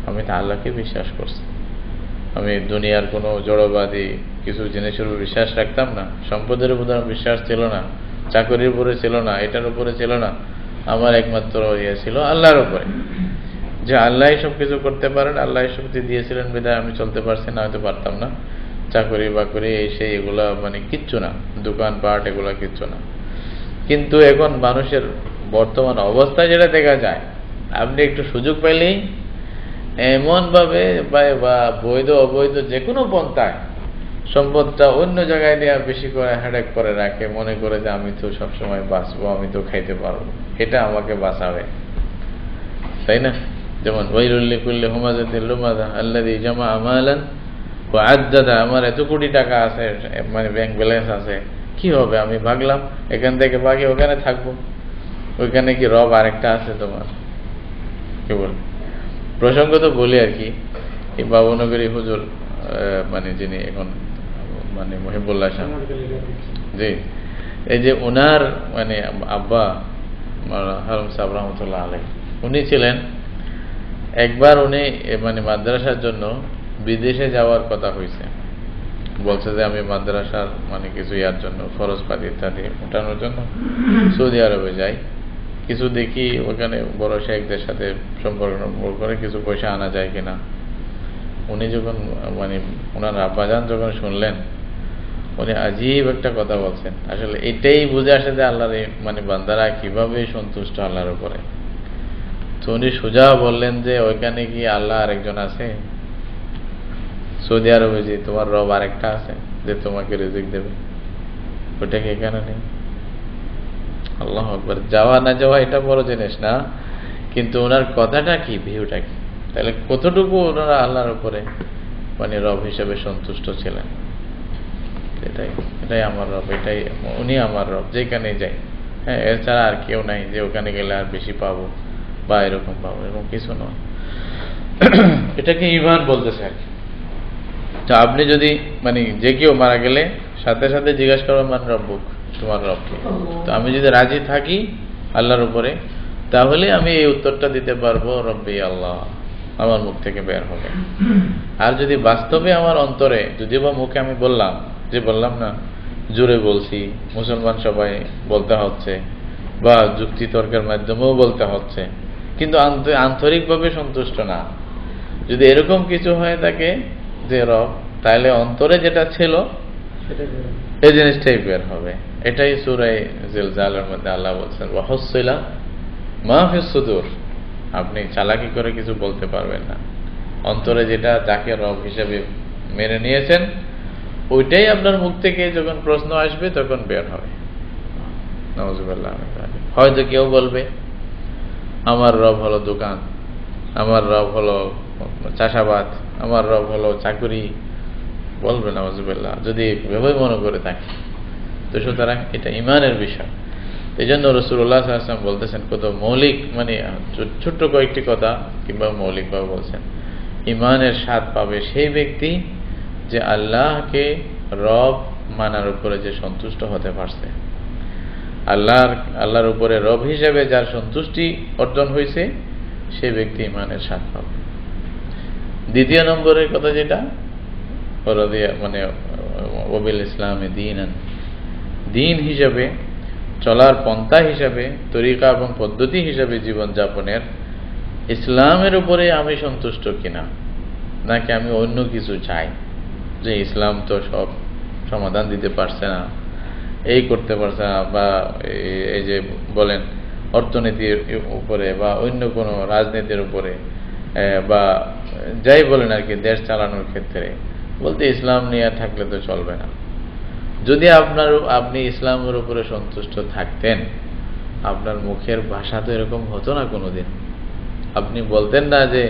আমি তো আল্লাহকে বিশ্বাস করছি। আমি দুনিয়ার কোনো জড়বাদী কিছু জিনিসের উপর বিশ্বাস রাখতাম না, সম্পদের উপর বিশ্বাস ছিল না, চাকরির উপরে ছিল না, এটার উপরে ছিল না। আমার একমাত্র ইয়ে ছিল আল্লাহর উপরে, যে আল্লাহ সব কিছু করতে পারেন, আল্লাহ শক্তি দিয়েছিলেন বিধায় আমি চলতে পারছি, না হয়তো পারতাম না। চাকরি বাকরি এই সেই এগুলা কিচ্ছু না, দোকানপাট এগুলা কিচ্ছু না। কিন্তু এখন মানুষের বর্তমান অবস্থায় যেটা দেখা যায়, আপনি একটু সুযোগ পাইলেই এমন ভাবে বা বৈধ অবৈধ যে কোনো পন্থায় সম্পদটা অন্য জায়গায় নিয়ে বেশি করে হেডেক করে রাখে, মনে করে যে আমি তো সবসময় বাঁচবো, আমি তো খাইতে পারবো, এটা আমাকে বাঁচাবে, তাই না? যেমন ওয়াইলুল লিকুল্লি হুমাযাতিল লুমাযা আল্লাযী জামাআ মালান ওয়া আদ্দাদা। আমার এত কোটি টাকা আছে, ব্যাংক ব্যালেন্স আছে, কি হবে? আমি ভাগলাম এখান থেকে, বাকি ওখানে থাকবো। ওইখানে কি রব আরেকটা আছে তোমার? কি বল, প্রসঙ্গ তো বলি আর কি। এই বাবুনগরী হুজুর যিনি এখন মহিবুল্লাহ শাহ, জি, এই যে ওনার আব্বা হারুন সাহেব রহমতুল্লাহ আলাইহি, উনি ছিলেন, একবার উনি মাদ্রাসার জন্য বিদেশে যাওয়ার কথা হয়েছে। বলছে যে আমি মাদ্রাসার মানে কিছু ইয়ার জন্য খরচপাতি ইত্যাদি উঠানোর জন্য সৌদি আরবে যাই, কিছু দেখি ওখানে বড় শেখদের সাথে সম্পর্ক করে কিছু পয়সা আনা যায় কিনা। উনি যখন মানে ওনার আব্বাজান যখন শুনলেন, উনি আজীব একটা কথা বলছেন। আসলে এটাই বুঝে আসে যে আল্লাহর মানে বান্দারা কিভাবে সন্তুষ্ট আল্লাহর উপরে। তো উনি সোজা বললেন যে ওইখানে কি আল্লাহ আরেকজন আছে? সৌদি আরবে যে তোমার রব আরেকটা আছে যে তোমাকে রিজিক দেবে, ওটা কি এখানে নেই? আল্লাহ আকবার। যাওয়া না যাওয়া এটা বড় জিনিস না, কিন্তু ওনার কথাটা কি, ভিউটা কি, তাহলে কতটুকু ওনারা আল্লাহর উপরে মানে রব হিসেবে সন্তুষ্ট ছিলেন। এটাই আমার রব, এটাই উনি আমার রব, যেখানে যাই। হ্যাঁ, এছাড়া আর কেউ নাই যে ওখানে গেলে আর বেশি পাবো বা এরকম পাবো, এরকম কিছু নয়। এটাকে ঈমান বলতেছে আর কি। তো আপনি যদি মানে যে কেউ মারা গেলে সাথে সাথে জিজ্ঞাসা করবেন মান রব্বুক, তোমার রব কে? তো আমি যদি রাজি থাকি আল্লাহর উপরে, তাহলে আমি এই উত্তরটা দিতে পারবো, রব্বি আল্লাহ, আমার মুখ থেকে বের হবে। আর যদি বাস্তবে আমার অন্তরে, যদিও বা মুখে আমি বললাম, যে বললাম না জোরে বলছি, মুসলমান সবাই বলতে হচ্ছে, বা যুক্তি তর্কের মাধ্যমেও বলতে হচ্ছে, কিন্তু আন্তরিকভাবে সন্তুষ্ট না, যদি এরকম কিছু হয়ে থাকে যে রব, তাহলে অন্তরে যেটা ছিল এই জিনিসটাই বের হবে। এটাই সূরা জিলজালের মধ্যে আল্লাহ বলছেন, ওয়াহুসসিলা মা ফিস সুদূর। আপনি চালাকি করে কিছু বলতে পারবেন না, অন্তরে যেটা যাকে রব হিসেবে মেনে নিয়েছেন ওইটাই আপনার মুখ থেকে যখন প্রশ্ন আসবে তখন বের হবে। নাউযুবিল্লাহ। হয়তো কেউ বলবে আমার রব হলো দোকান, আমার রব হলো চাষাবাদ, আমার রব হলো চাকুরি, বলবে নাউযুবিল্লাহ, যদি এভাবে মনে করে থাকে। তো সুতরাং এটা ঈমানের বিষয়। এই জন্য রাসূলুল্লাহ সাল্লাল্লাহু আলাইহি ওয়াসাল্লাম বলতেছেন, কত মৌলিক মানে ছোট্ট কয়েকটি কথা কিংবা মৌলিকভাবে বলছেন, ঈমানের স্বাদ পাবে সেই ব্যক্তি যে আল্লাহকে রব মানার উপরে যে সন্তুষ্ট হতে পারছে। আল্লাহর উপরে রব হিসেবে যার সন্তুষ্টি অর্জন হয়েছে সেই ব্যক্তি ঈমানের স্বাদ পাবে। দ্বিতীয় নম্বরের কথা যেটা মানে ওবিল ইসলামে দীনান, দিন হিসাবে চলার পন্থা হিসাবে, তরিকা এবং পদ্ধতি হিসাবে জীবনযাপনের ইসলামের উপরে আমি সন্তুষ্ট কিনা, নাকি আমি অন্য কিছু চাই, যে ইসলাম তো সব সমাধান দিতে পারছে না, এই করতে পারছে না, বা এই যে বলেন অর্থনীতির উপরে বা অন্য কোনো রাজনীতির উপরে বা যাই বলেন আর কি, দেশ চালানোর ক্ষেত্রে বলতে ইসলাম নিয়ে থাকলে তো চলবে না। যদি আপনি ইসলামের উপরে সন্তুষ্ট থাকতেন, আপনার মুখের ভাষা তো এরকম হতো না কোনোদিন। আপনি বলতেন না যে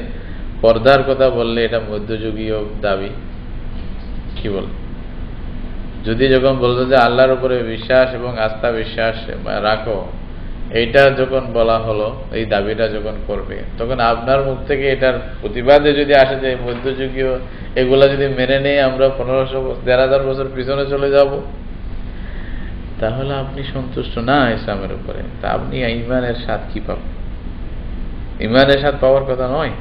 পর্দার কথা বললে এটা মধ্যযুগীয় দাবি, কি বল, যদি যখন বলতো যে আল্লাহর উপরে বিশ্বাস এবং আস্থা বিশ্বাস রাখো, এইটা যখন বলা হলো, এই দাবিটা যখন করবে, তখন আপনার মুখ থেকে এটার প্রতিবাদে যদি আসে যে মধ্যযুগীয় এগুলা যদি মেনে নেই আমরা 1500-1000 বছর পিছনে চলে যাব, তাহলে আপনি সন্তুষ্ট না ইসলামের উপরে। তা আপনি ঈমানের স্বাদ কি পাবেন? ঈমানের স্বাদ পাওয়ার কথা নয়।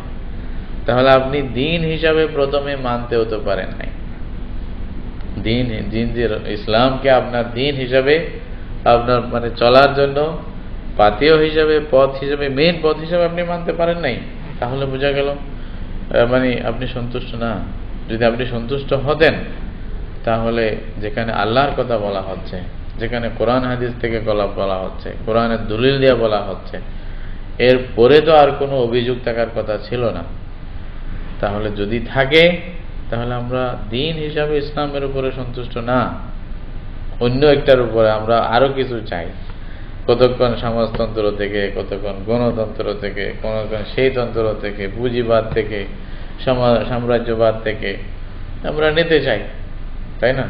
তাহলে আপনি দিন হিসাবে প্রথমে মানতেও তো পারেন নাই। দিন যে ইসলামকে আপনার দিন হিসাবে, আপনার মানে চলার জন্য পাথেয় হিসাবে, পথ হিসাবে, মেইন পথ হিসাবে আপনি মানতে পারেন নাই, তাহলে বোঝা গেল মানে আপনি সন্তুষ্ট না। যদি আপনি সন্তুষ্ট হতেন, তাহলে যেখানে আল্লাহর কথা বলা হচ্ছে, যেখানে কোরআন হাদিস থেকে বলা হচ্ছে, কোরআনের দলিল দিয়ে বলা হচ্ছে, এর পরে তো আর কোনো অভিযোগ থাকার কথা ছিল না। তাহলে যদি থাকে, তাহলে আমরা দিন হিসাবে ইসলামের উপরে সন্তুষ্ট না, অন্য একটার উপরে আমরা আরো কিছু চাই। কতক্ষণ সমাজতন্ত্র থেকে, কতক্ষণ গণতন্ত্র থেকে, কতক্ষণ সেই তন্ত্র থেকে, পুঁজিবাদ থেকে, সাম্রাজ্যবাদ থেকে আমরা নিতে চাই, তাই না?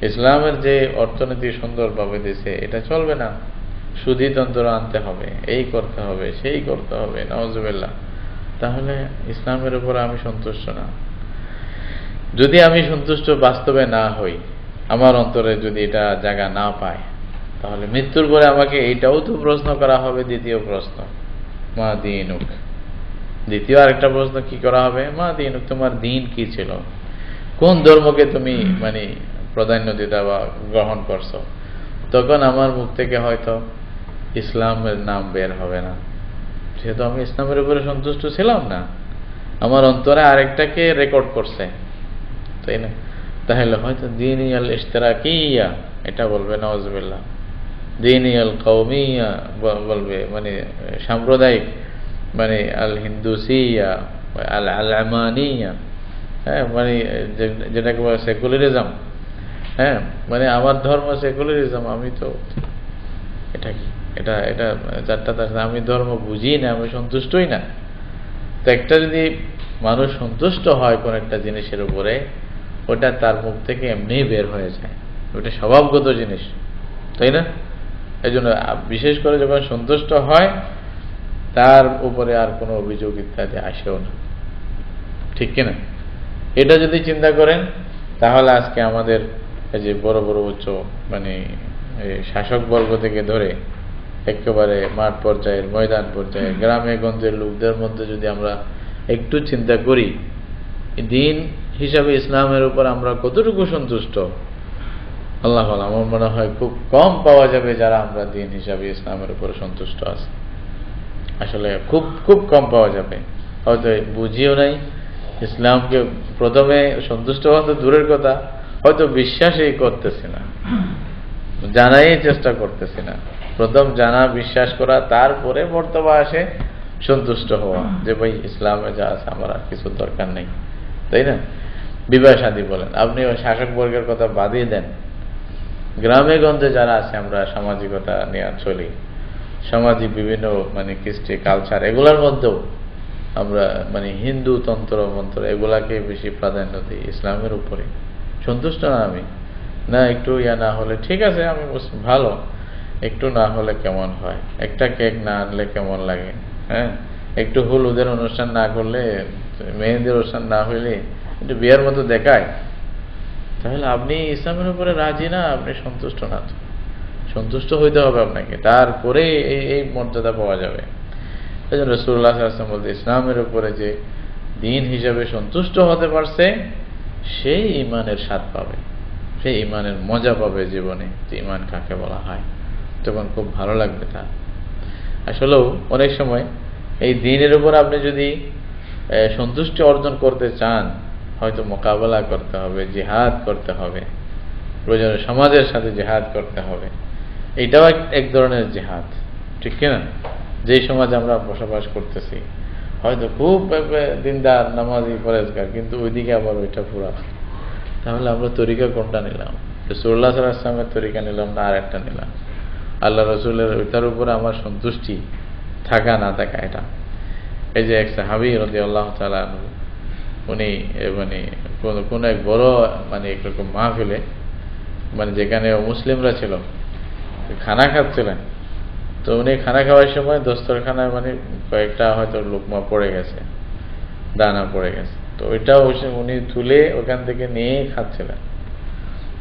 ইসলামের যে অর্থনীতি সুন্দরভাবে দিছে এটা চলবে না, সুদীতন্ত্র আনতে হবে, এই করতে হবে, সেই করতে হবে, নাউজুবিল্লাহ। তাহলে ইসলামের উপর আমি সন্তুষ্ট না। যদি আমি সন্তুষ্ট বাস্তবে না হই, আমার অন্তরে যদি এটা জায়গা না পায়, তাহলে মৃত্যুর পরে আমাকে এইটাও তো প্রশ্ন করা হবে। দ্বিতীয় প্রশ্ন, মা দীনুক। দ্বিতীয় আরেকটা প্রশ্ন কি করা হবে? মা দীনুক, তোমার দিন কি ছিল? কোন ধর্মকে তুমি মানে প্রাধান্য দিতে বা গ্রহণ করছো, তখন আমার মুখ থেকে হয়তো ইসলামের নাম বের হবে না, যেহেতু আমি ইসলামের উপরে সন্তুষ্ট ছিলাম না, আমার অন্তরে আরেকটাকে রেকর্ড করছে, তাই না? তাহলে হয়তো দীনিয়াল ইশতিরাকিয়া এটা বলবে, নাউজুবিল্লাহ, দীনিয়াল কওমিয়া বলবে, মানে সাম্প্রদায়িক, মানে আল হিন্দুসিয়া, আল আলমানিয়া, হ্যাঁ, মানে যেটাকে বলে সেকুলারিজম, হ্যাঁ, মানে আমার ধর্ম সেকুলারিজম, আমি তো এটা কি, এটা এটা চারটা আমি ধর্ম বুঝি না, আমি সন্তুষ্টই না। তো একটা যদি মানুষ সন্তুষ্ট হয় কোন একটা জিনিসের উপরে, ওটা তার মুখ থেকে এমনি বের হয়ে যায়, ওটা স্বভাবগত জিনিস, তাই না? এই জন্য বিশেষ করে যখন সন্তুষ্ট হয় তার উপরে আর কোনো অভিযোগ ইত্যাদি আসেও না, ঠিক কিনা? এটা যদি চিন্তা করেন তাহলে আজকে আমাদের এই যে বড় বড় উচ্চ মানে শাসক বর্গ থেকে ধরে একেবারে মাঠ পর্যায়ের, ময়দান পর্যায়ে, গ্রামে গঞ্জের লোকদের মধ্যে যদি আমরা একটু চিন্তা করি দিন হিসাবে ইসলামের উপর আমরা কতটুকু সন্তুষ্ট, আল্লাহ আমার মনে হয় খুব কম পাওয়া যাবে যারা আমরা দিন হিসাবে ইসলামের উপর সন্তুষ্ট আছি। আসলে খুব খুব কম পাওয়া যাবে, হয়তো বুঝিও নাই ইসলামকে, প্রথমে সন্তুষ্ট হওয়া তো দূরের কথা, হয়তো বিশ্বাসই করতেছি না, জানাই চেষ্টা করতেছি না। প্রথম জানা, বিশ্বাস করা, তারপরে মর্তবা আসে সন্তুষ্ট হওয়া, যে ভাই ইসলামে যা আছে আমার আর কিছু দরকার নেই, তাই না? বিবাহ শাদী বলেন, আপনি ওই শাসক বর্গের কথা বাদই দেন, গ্রামে গঞ্জে যারা আছে আমরা সামাজিকতা নিয়ে চলি, সামাজিক বিভিন্ন মানে কৃষ্টি কালচার, এগুলোর মধ্যেও আমরা মানে হিন্দু তন্ত্র মন্ত্র এগুলাকে বেশি প্রাধান্য দিই ইসলামের উপরে। সন্তুষ্ট না আমি, না একটু ইয়া না হলে ঠিক আছে, আমি ভালো, একটু না হলে কেমন হয়, একটা কেক না আনলে কেমন লাগে, হ্যাঁ, একটু হলুদের অনুষ্ঠান না করলে, মেহেন্দির অনুষ্ঠান না হইলে একটু বিয়ের মতো দেখায়, তাহলে আপনি ইসলামের উপরে রাজি না, আপনি সন্তুষ্ট না। তো সন্তুষ্ট হইতে হবে আপনাকে, তারপরে এই মর্যাদা পাওয়া যাবে। এই জন্য রাসূলুল্লাহ সাল্লাল্লাহু আলাইহি ওয়াসাল্লাম বলতে, ইসলামের উপরে যে দিন হিসাবে সন্তুষ্ট হতে পারছে সেই ঈমানের স্বাদ পাবে, সেই ঈমানের মজা পাবে জীবনে, যে ঈমান কাকে বলা হয়, তখন খুব ভালো লাগবে তার। আসলেও অনেক সময় এই দিনের উপর আপনি যদি সন্তুষ্টি অর্জন করতে চান, হয়তো মোকাবেলা করতে হবে, জিহাদ করতে হবে, প্রয়োজনে সমাজের সাথে জিহাদ করতে হবে। এটাও এক ধরনের জিহাদ, ঠিক কিনা? যেই সমাজে আমরা বসবাস করতেছি হয়তো খুব দিনদার, নামাজি, পরেজগার, কিন্তু ওইদিকে আবার ওইটা পুরা, তাহলে আমরা তরিকা কোনটা নিলাম? রাসূলুল্লাহ সাল্লাল্লাহু আলাইহি ওয়াসাল্লামের তরিকা নিলাম না আর একটা নিলাম? আল্লাহ রসুলের ওইটার উপরে আমার সন্তুষ্টি থাকা না থাকা, এটা। এই যে এক সাহাবী রাদিয়াল্লাহু তাআলা আনহু, উনি মানে কোন এক বড় মানে একরকম মাহফিলে, মানে যেখানে মুসলিমরা ছিল, খানা খাচ্ছিলেন। তো উনি খানা খাওয়ার সময় দস্তরখানায় মানে কয়েকটা হয়তো লোকমা পড়ে গেছে, দানা পড়ে গেছে, তো ওইটাও উনি তুলে ওখান থেকে নিয়ে খাচ্ছিলেন।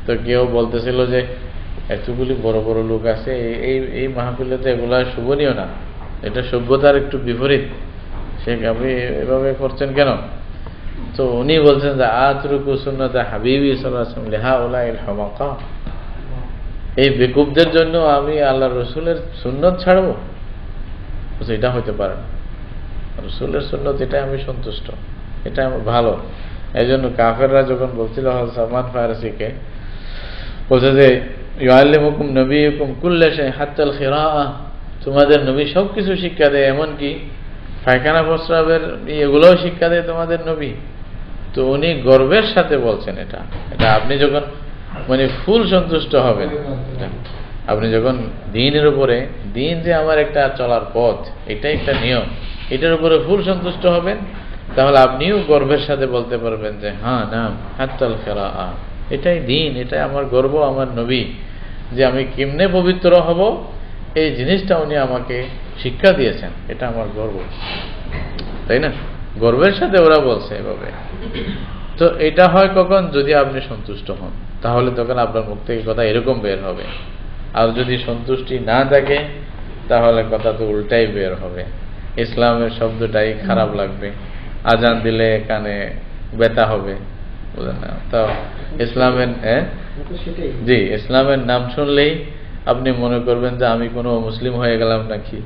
তো কেউ বলতেছিল যে এতগুলি বড় বড় লোক আছে, এই মাহফিলে তো এগুলা শোভনীয় না, এটা সভ্যতার একটু বিপরীত, সে আপনি এভাবে করছেন কেন? তো উনি বলছেন যে আতরুকু সুন্নাত হাবিবি সাল্লাল্লাহু আলাইহি ওয়াসাল্লাম লিহাউলাইল হুমাকা, এই বেকুবদের জন্য আমি আল্লাহ রসুলের সুন্নত ছাড়বো? এটা হইতে পারে না, রসুলের সুন্নত এটাই আমি সন্তুষ্ট, এটা আমার ভালো। এই জন্য কাফেররা যখন বলছিল হযরত সালমান ফারসিকে, বলছে যে ইউআল্লিমুকুম নবিয়ুকুম কুল্লা শাই হাত্তাল খিরাআ, তোমাদের নবী সবকিছু শিক্ষা দেয়, এমনকি পায়খানা প্রস্রাবের এগুলোও শিক্ষা দেয় তোমাদের নবী। তো উনি গর্বের সাথে বলছেন এটা আপনি যখন মানে ফুল সন্তুষ্ট হবেন, আপনি যখন দ্বীনের উপরে, দ্বীন যে আমার একটা চলার পথ, এটা একটা নিয়ম, এটার উপরে ফুল সন্তুষ্ট হবেন, তাহলে আপনিও গর্বের সাথে বলতে পারবেন যে হ্যাঁ নাম হাত্তাল খিরাআ, এটাই দ্বীন, এটাই আমার গর্ব, আমার নবী যে আমি কেমনে পবিত্র হব এই জিনিসটা উনি আমাকে শিক্ষা দিয়েছেন, এটা আমার গর্ব, তাই না? গর্বের সাথে ওরা বলছে এভাবে। তো এটা হয় কখন? যদি আপনি সন্তুষ্ট হন, তাহলে তখন আপনার মুখ থেকে কথা এরকম বের হবে। আর যদি সন্তুষ্টি না থাকে তাহলে কথা তো উল্টাই বের হবে, ইসলামের শব্দটাই খারাপ লাগবে, আজান দিলে কানে ব্যথা হবে, বুঝলেন না? তো ইসলামের জি, ইসলামের নাম শুনলেই আপনি মনে করবেন যে আমি কোনো মুসলিম হয়ে গেলাম নাকি,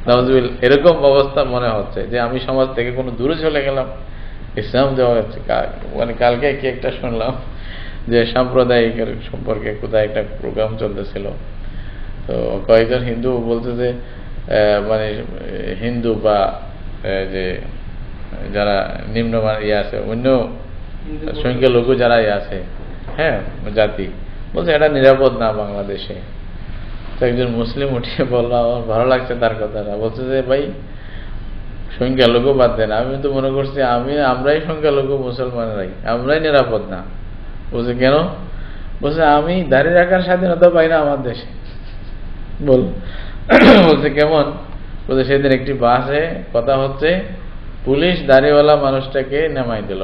নাউজুবিল্লাহ, এরকম অবস্থা মনে হচ্ছে যে আমি সমাজ থেকে কোনো দূরে চলে গেলাম। ইসলাম দেওয়া হচ্ছে, মানে কালকে কি একটা শুনলাম যে সাম্প্রদায়িকের সম্পর্কে কোথায় একটা প্রোগ্রাম চলতেছিল, তো কয়েকজন হিন্দু বলছে যে মানে হিন্দু বা যে যারা নিম্নমান আছে, অন্য সংখ্যালঘু যারা আছে, হ্যাঁ জাতি, বলছে এটা নিরাপদ না বাংলাদেশে। তো একজন মুসলিম উঠিয়ে বললো, আমার ভালো লাগছে তার কথাটা, বলছে যে ভাই সংখ্যালঘু বাদ দেন, আমি তো মনে করছি আমরাই সংখ্যালঘু মুসলমানরাই, আমরাই নিরাপদ না। বলছে কেন? বলছে আমি দাঁড়িয়ে রাখার স্বাধীনতা পাই না আমার দেশে। বলছে কেমন? বলছে সেদিন একটি বাসে কথা হচ্ছে, পুলিশ দাড়িওয়ালা মানুষটাকে নামাই দিল।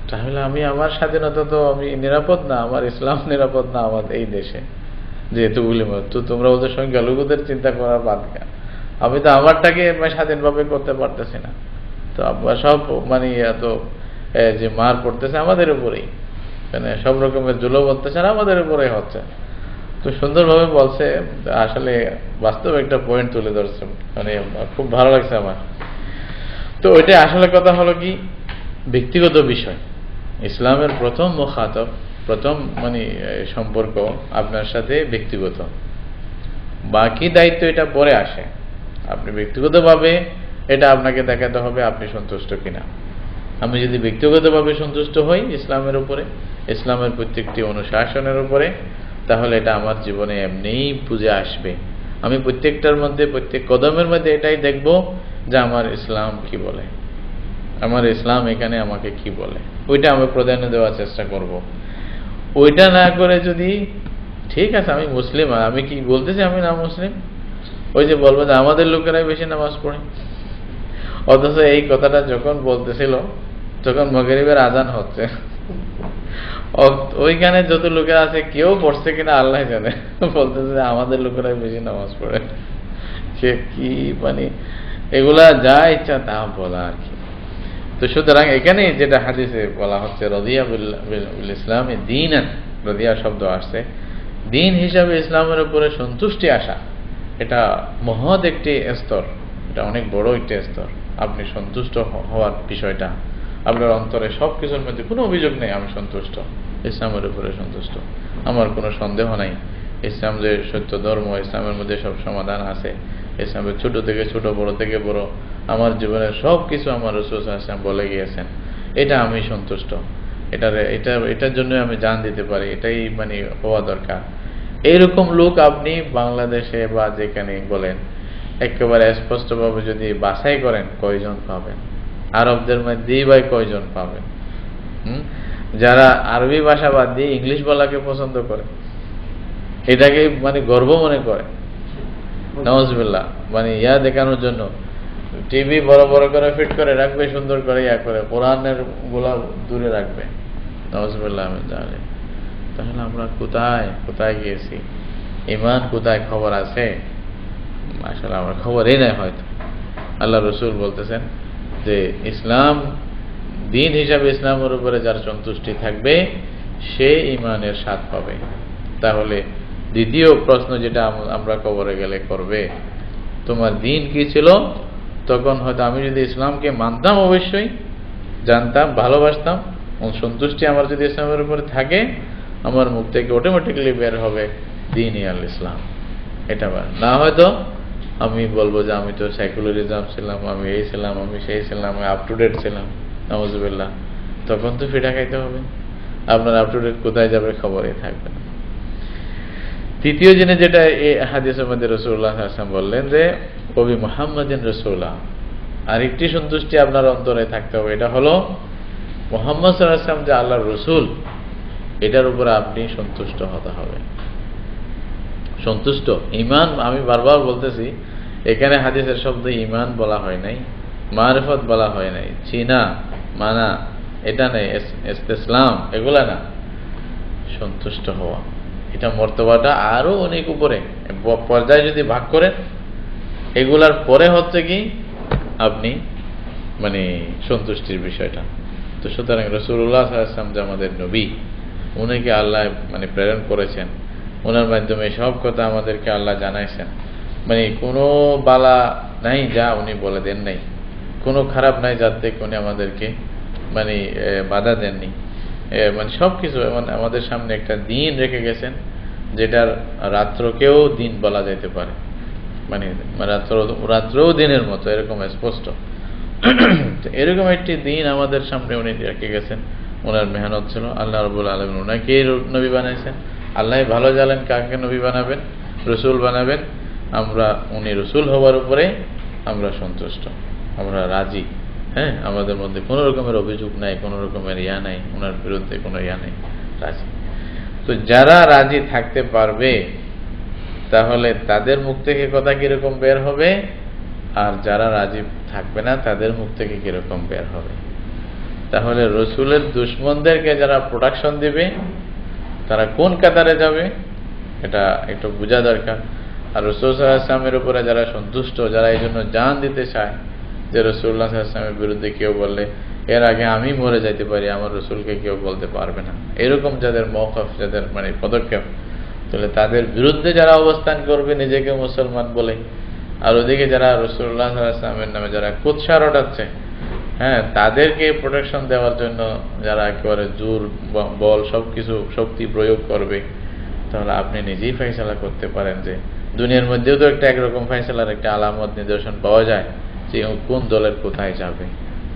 তাহলে আমার স্বাধীনতা তো আমি নিরাপদ না, আমার ইসলাম নিরাপদ না আমার এই দেশে, যেহেতু গুলি তো তোমরা বলছো সংখ্যালঘুদের চিন্তা করার বাদ, আমি তো আমারটাকে স্বাধীনভাবে করতে পারতেছি না। তো সব মানে এত যে মার পড়তেছে আমাদের উপরেই, মানে সব রকমের জুলুম অত্যাচার আমাদের উপরেই হচ্ছে। তো সুন্দরভাবে বলছে, আসলে বাস্তব একটা পয়েন্ট তুলে ধরছে, মানে খুব ভালো লাগছে আমার। তো ওইটা আসলে কথা হলো কি, ব্যক্তিগত বিষয়। ইসলামের প্রথম মুখাতব, প্রথম মানে সম্পর্ক আপনার সাথে ব্যক্তিগত, বাকি দায়িত্ব এটা পরে আসে। আপনি ব্যক্তিগতভাবে এটা আপনাকে দেখাতে হবে আপনি সন্তুষ্ট কিনা। আমি যদি ব্যক্তিগতভাবে সন্তুষ্ট হই ইসলামের উপরে, ইসলামের প্রত্যেকটি অনুশাসনের উপরে, তাহলে এটা আমার জীবনে এমনিই বুঝে আসবে। আমি প্রত্যেকটার মধ্যে, প্রত্যেক কদমের মধ্যে এটাই দেখব যে আমার ইসলাম কি বলে, আমার ইসলাম এখানে আমাকে কি বলে, ওইটা আমি প্রাধান্য দেওয়ার চেষ্টা করব। ওইটা না করে যদি ঠিক আছে আমি মুসলিম, আমি কি বলতেছি আমি না মুসলিম, ওই যে বলবো যে আমাদের লোকেরাই বেশি নামাজ পড়ে, অথচ এই কথাটা যখন বলতেছিল তখন মাগরিবের আজান হচ্ছে, ওইখানে যত লোকেরা আছে কেউ পড়ছে কিনা আল্লাহ জানে, বলতেছে যে আমাদের লোকেরাই বেশি নামাজ পড়ে। সে কি মানে এগুলা যা ইচ্ছা তা বলা আর কি। তো সুতরাং এখানে যেটা হাদিসে বলা হচ্ছে রাদিয়া বিল ইসলামে দীনান, রাদিয়া শব্দ আসছে, দিন হিসাবে ইসলামের উপরে সন্তুষ্টি আসা, এটা মহৎ একটি স্তর, এটা অনেক বড় একটি স্তর। আপনি সন্তুষ্ট হওয়ার বিষয়টা আপনার অন্তরে সব কিছুর মধ্যে কোনো অভিযোগ নেই, আমি সন্তুষ্ট, ইসলামের উপরে সন্তুষ্ট, আমার কোনো সন্দেহ নাই ইসলাম যে সত্য ধর্ম, ইসলামের মধ্যে সব সমাধান আছে, ইসলামের ছোট থেকে ছোট, বড় থেকে বড়, আমার জীবনের সব কিছু আমার রাসূল সাল্লাল্লাহু আলাইহি ওয়াসাল্লাম বলে গিয়েছেন, এটা আমি সন্তুষ্ট, এটার জন্য আমি জান দিতে পারি, এটাই মানে হওয়া দরকার। এইরকম লোক আপনি বাংলাদেশে বা যেখানে বলেন একেবারে স্পষ্টভাবে যদি বাছাই করেন কয়জন পাবেন? আরবদের মধ্যেই বা কয়জন পাবেন যারা আরবি ভাষা বাদ দিয়ে ইংলিশ বলাকে পছন্দ করে, এটাকে মানে গর্ব মনে করে, নাউজুবিল্লাহ, মানে ইয়া দেখানোর জন্য টিভি বড় বড় করে ফিট করে রাখবে, সুন্দর করে ইয়া করে কোরআনের গুলা দূরে রাখবে, নাউজুবিল্লাহ। তাহলে আমরা কোথায় কোথায় গিয়েছি? ঈমান কোথায় খবর আছে? আসলে আমার খবরই নাই হয়তো। আল্লাহ রাসূল বলতেছেন যে ইসলাম দিন হিসাবে ইসলামের উপরে যার সন্তুষ্টি থাকবে সে ঈমানের স্বাদ পাবে। তাহলে দ্বিতীয় প্রশ্ন যেটা আমরা কবরে গেলে করবে, তোমার দিন কি ছিল? তখন হয়তো আমি যদি ইসলামকে মানতাম, অবশ্যই জানতাম, ভালোবাসতাম, সন্তুষ্টি আমার যদি ইসলামের উপরে থাকে, আমার মুখ থেকে অটোমেটিক্যালি বের হবে দ্বীন-ই আল ইসলাম। এটা না হয়তো আমি বলবো যে আমি তো সেকুলারিজম ছিলাম, আমি এই ছিলাম, আমি সেই ছিলাম, আমি আপ টু ডেট ছিলাম, নাউজুবিল্লাহ। তখন তো ফিটা খাইতে হবে, আপনার আপ টু ডেট কোথায় যাবে খবরই থাকবে না। তৃতীয় জিনিস যেটা এই হাদিসের মধ্যে রাসূলুল্লাহ সাল্লাল্লাহু আলাইহি ওয়াসাল্লাম বললেন যে কবি মুহাম্মাদিন রাসূলুল্লাহ, আরেকটি সন্তুষ্টি আপনার অন্তরে থাকতে হবে, এটা হলো মুহাম্মদ সাল্লাল্লাহু আলাইহি ওয়াসাল্লাম যে আল্লাহর রাসূল, এটার উপরে আপনি সন্তুষ্ট হতে হবে। সন্তুষ্ট ঈমান, আমি বারবার বলতেছি, এখানে হাদিসের শব্দ ঈমান বলা হয় নাই, মারিফত বলা হয় নাই, চিনা মানা এটা নেই, ইসলাম এগুলা না, সন্তুষ্ট হওয়া, এটা মর্তবাটা আরো অনেক উপরে পর্যায়ে যদি ভাগ করেন, এগুলার পরে হচ্ছে কি আপনি মানে সন্তুষ্টির বিষয়টা। তো সুতরাং রাসূলুল্লাহ সাল্লাল্লাহু আলাইহি ওয়াসাল্লাম যে আমাদের নবী, উনিকে আল্লাহ প্রেরণ করেছেন, ওনার মাধ্যমে সব কথা আমাদেরকে আল্লাহ জানাইছেন। কোনো বালা নাই যা উনি বলে দেন নাই, কোনো খারাপ নাই যার থেকে উনি আমাদেরকে বাধা দেননি। সব কিছু আমাদের সামনে একটা দিন রেখে গেছেন, যেটার রাত্রকেও দিন বলা যেতে পারে, রাত্রও দিনের মতো, এরকম স্পষ্ট। এরকম একটি দিন আমাদের সামনে উনি রেখে গেছেন। ওনার মেহনত ছিল, আল্লাহ রাব্বুল আলামিন ওনাকে নবী বানাইছেন। আল্লাহ ভালো জানেন কাকে নবী বানাবেন, রসুল বানাবেন। আমরা উনি রসুল হওয়ার উপরে আমরা সন্তুষ্ট, আমরা রাজি। হ্যাঁ, আমাদের মধ্যে কোনো রকমের অভিযোগ নাই, কোনো রকমের ইয়া নাই, ওনার বিরুদ্ধে কোনো ইয়া নেই, রাজি। তো যারা রাজি থাকতে পারবে তাহলে তাদের মুখ থেকে কথা কিরকম বের হবে, আর যারা রাজি থাকবে না তাদের মুখ থেকে কিরকম বের হবে। তাহলে রসুলের দুশমনদেরকে যারা প্রোটেকশন দিবে তারা কোন কাতারে যাবে এটা একটু বোঝা দরকার। আর রাসূল সাল্লাল্লাহু আলাইহি ওয়াসাল্লামের উপরে যারা সন্তুষ্ট, যারা এই জন্য জান দিতে চায় যে রাসূলুল্লাহ সাল্লাল্লাহু আলাইহি ওয়াসাল্লামের বিরুদ্ধে কেউ বললে এর আগে আমি মরে যেতে পারি, আমার রসুলকে কেউ বলতে পারবে না, এরকম যাদের মওকিফ, যাদের পদক্ষেপ, তাহলে তাদের বিরুদ্ধে যারা অবস্থান করবে নিজেকে মুসলমান বলে, আর ওদিকে যারা রাসূলুল্লাহ সাল্লাল্লাহু আলাইহি ওয়াসাল্লামের নামে যারা কুৎসা রটাচ্ছে, হ্যাঁ, তাদেরকে প্রোটেকশন দেওয়ার জন্য যারা একেবারে জোর বল সবকিছু শক্তি প্রয়োগ করবে, তাহলে আপনি নিজেই ফয়সালা করতে পারেন যে দুনিয়ার মধ্যেও তো একরকম ফয়সালার একটা আলামত নিদর্শন পাওয়া যায় যে কোন দলের কোথায় যাবে।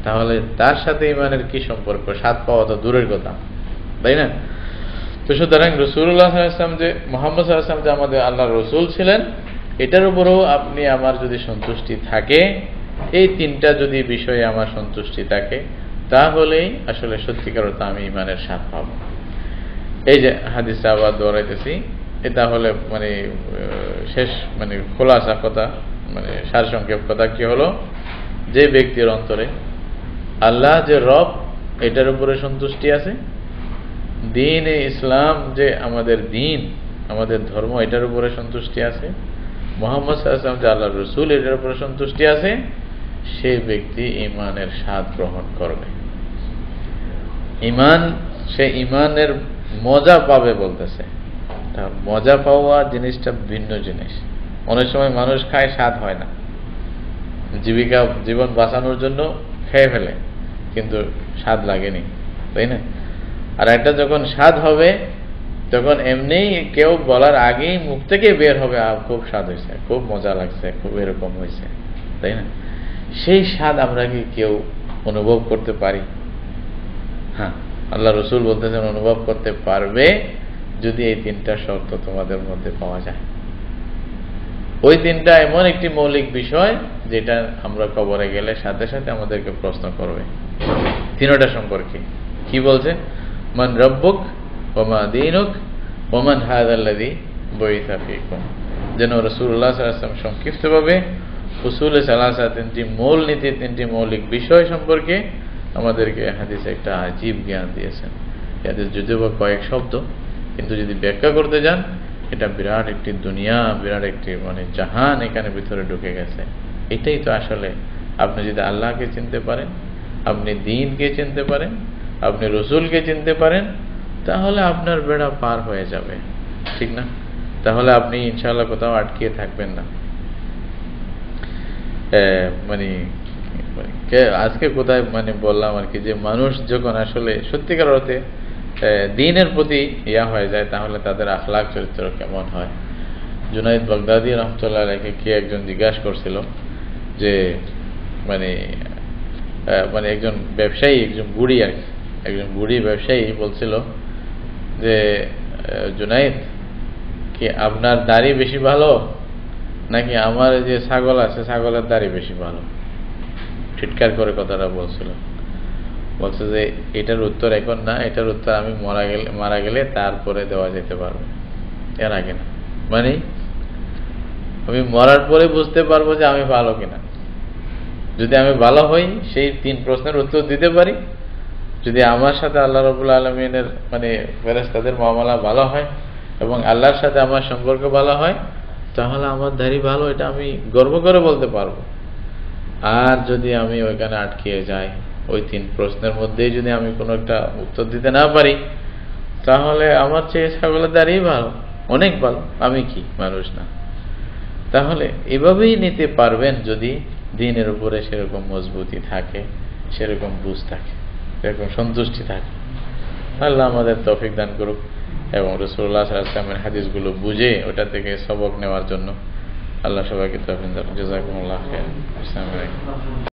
তাহলে তার সাথে ইমানের কি সম্পর্ক? স্বাদ পাওয়া তো দূরের কথা, তাই না? তো সুতরাং রাসূলুল্লাহ সাল্লাল্লাহু আলাইহি ওয়াসাল্লাম যে মুহাম্মদ সাল্লাল্লাহু আলাইহি ওয়াসাল্লাম যে আমাদের আল্লাহর রসুল ছিলেন, এটার উপরেও আপনি আমার যদি সন্তুষ্টি থাকে, এই তিনটা যদি বিষয়ে আমার সন্তুষ্টি থাকে, তাহলেই আসলে সত্যিকার অর্থে আমি ইমানের স্বাদ পাবো। এই যে হাদিসটা আবার দৌড়াইতেছি, এটা হলে শেষ খোলাসা কথা, সারসংক্ষেপ কথা কি হলো, যে ব্যক্তির অন্তরে আল্লাহ যে রব এটার উপরে সন্তুষ্টি আছে, দিন ইসলাম যে আমাদের দিন, আমাদের ধর্ম, এটার উপরে সন্তুষ্টি আছে, মুহাম্মদ সাল্লাল্লাহু আলাইহি ওয়াসাল্লাম যে আল্লাহর রসুল এটার উপরে সন্তুষ্টি আছে, সেই ব্যক্তি ইমানের স্বাদ গ্রহণ করবে। সে ইমানের মজা পাবে বলতেছে। মজা পাওয়া জিনিসটা ভিন্ন জিনিস। অনেক সময় মানুষ খায়, স্বাদ হয় না, জীবন বাঁচানোর জন্য খেয়ে ফেলে, কিন্তু স্বাদ লাগেনি, তাই না? আর একটা যখন স্বাদ হবে তখন এমনি কেউ বলার আগেই মুখ থেকে বের হবে, খুব স্বাদ হয়েছে, খুব মজা লাগছে, খুব এরকম হয়েছে, তাই না? সেই স্বাদ আমরা কি কেউ অনুভব করতে পারি? হ্যাঁ, আল্লাহ রসুল বলতেছেন অনুভব করতে পারবে যদি এই তিনটা শর্ত তোমাদের মধ্যে পাওয়া যায়। ওই তিনটা এমন একটি মৌলিক বিষয় যেটা আমরা কবরে গেলে সাথে সাথে আমাদেরকে প্রশ্ন করবে তিনটা সম্পর্কে। কি বলছে? মান রব্বুক ওয়া মা দীনুক ওয়া মান হাযাল্লাযী বুইসা ফীকুম। যেন রাসূলুল্লাহ সাল্লাল্লাহু আলাইহি ওয়াসাল্লাম সংক্ষিপ্তভাবে উসুলে সালাসা, তিনটি মূল নীতি, তিনটি মৌলিক বিষয় সম্পর্কে আমাদেরকে হাদিসে একটা আজীব জ্ঞান দিয়েছেন। হাদিস যদিও বা কয়েক শব্দ, কিন্তু যদি ব্যাখ্যা করতে যান এটা বিরাট একটি দুনিয়া, বিরাট একটি জাহান এখানে ভিতরে ঢুকে গেছে। এটাই তো আসলে, আপনি যদি আল্লাহকে চিনতে পারেন, আপনি দ্বীনকে চিনতে পারেন, আপনি রসুলকে চিনতে পারেন, তাহলে আপনার বেড়া পার হয়ে যাবে, ঠিক না? তাহলে আপনি ইনশাআল্লাহ কোথাও আটকিয়ে থাকবেন না। আজকে কোথায় বললাম আর কি, যে মানুষ যখন আসলে সত্যিকার অর্থে দ্বীনের প্রতি ইয়া হয়ে যায়, তাহলে তাদের আখলাক চরিত্র কেমন হয়। জুনাইদ বাগদাদি রাহমাতুল্লাহ আলাইহি কে একজন জিজ্ঞাসা করছিল যে একজন ব্যবসায়ী, একজন বুড়ি আর কি, একজন বুড়ি ব্যবসায়ী বলছিল যে জুনাইদ, কি আপনার দাড়ি বেশি ভালো নাকি আমার যে ছাগল আছে ছাগলের দাড়ি বেশি ভালো? চিৎকার করে কথাটা বলছিল। বলছে যে এটার উত্তর এখন না, এটার উত্তর আমি মারা গেলে তারপরে দেওয়া যেতে পারবে, এর আগে না। আমি মরার পরে বুঝতে পারবো যে আমি ভালো কিনা। যদি আমি ভালো হই, সেই 3 প্রশ্নের উত্তর দিতে পারি, যদি আমার সাথে আল্লাহ রাব্বুল আলামিনের ফেরেশতাদের মুআমালা ভালো হয় এবং আল্লাহর সাথে আমার সম্পর্ক ভালো হয়, তাহলে আমার দাড়ি ভালো, এটা আমি গর্ব করে বলতে পারবো। আর যদি আমি ওইখানে আটকিয়ে যাই, ওই 3 প্রশ্নের মধ্যেই যদি আমি কোনো একটা উত্তর দিতে না পারি, তাহলে আমার চেয়ে ছাগলের দাঁড়িয়ে ভালো, অনেক ভালো, আমি কি মানুষ না। তাহলে এভাবেই নিতে পারবেন যদি দ্বীনের উপরে সেরকম মজবুতি থাকে, সেরকম বুঝ থাকে, সেরকম সন্তুষ্টি থাকে। আল্লাহ আমাদের তৌফিক দান করুক এবং রাসূলুল্লাহ সাল্লাল্লাহু আলাইহি ওয়াসাল্লামের হাদিসগুলো বুঝে ওটা থেকে সবক নেওয়ার জন্য আল্লাহ সবাইকে তৌফিক দান করুন। জাযাকুমুল্লাহ খাইরান। আসসালামু আলাইকুম।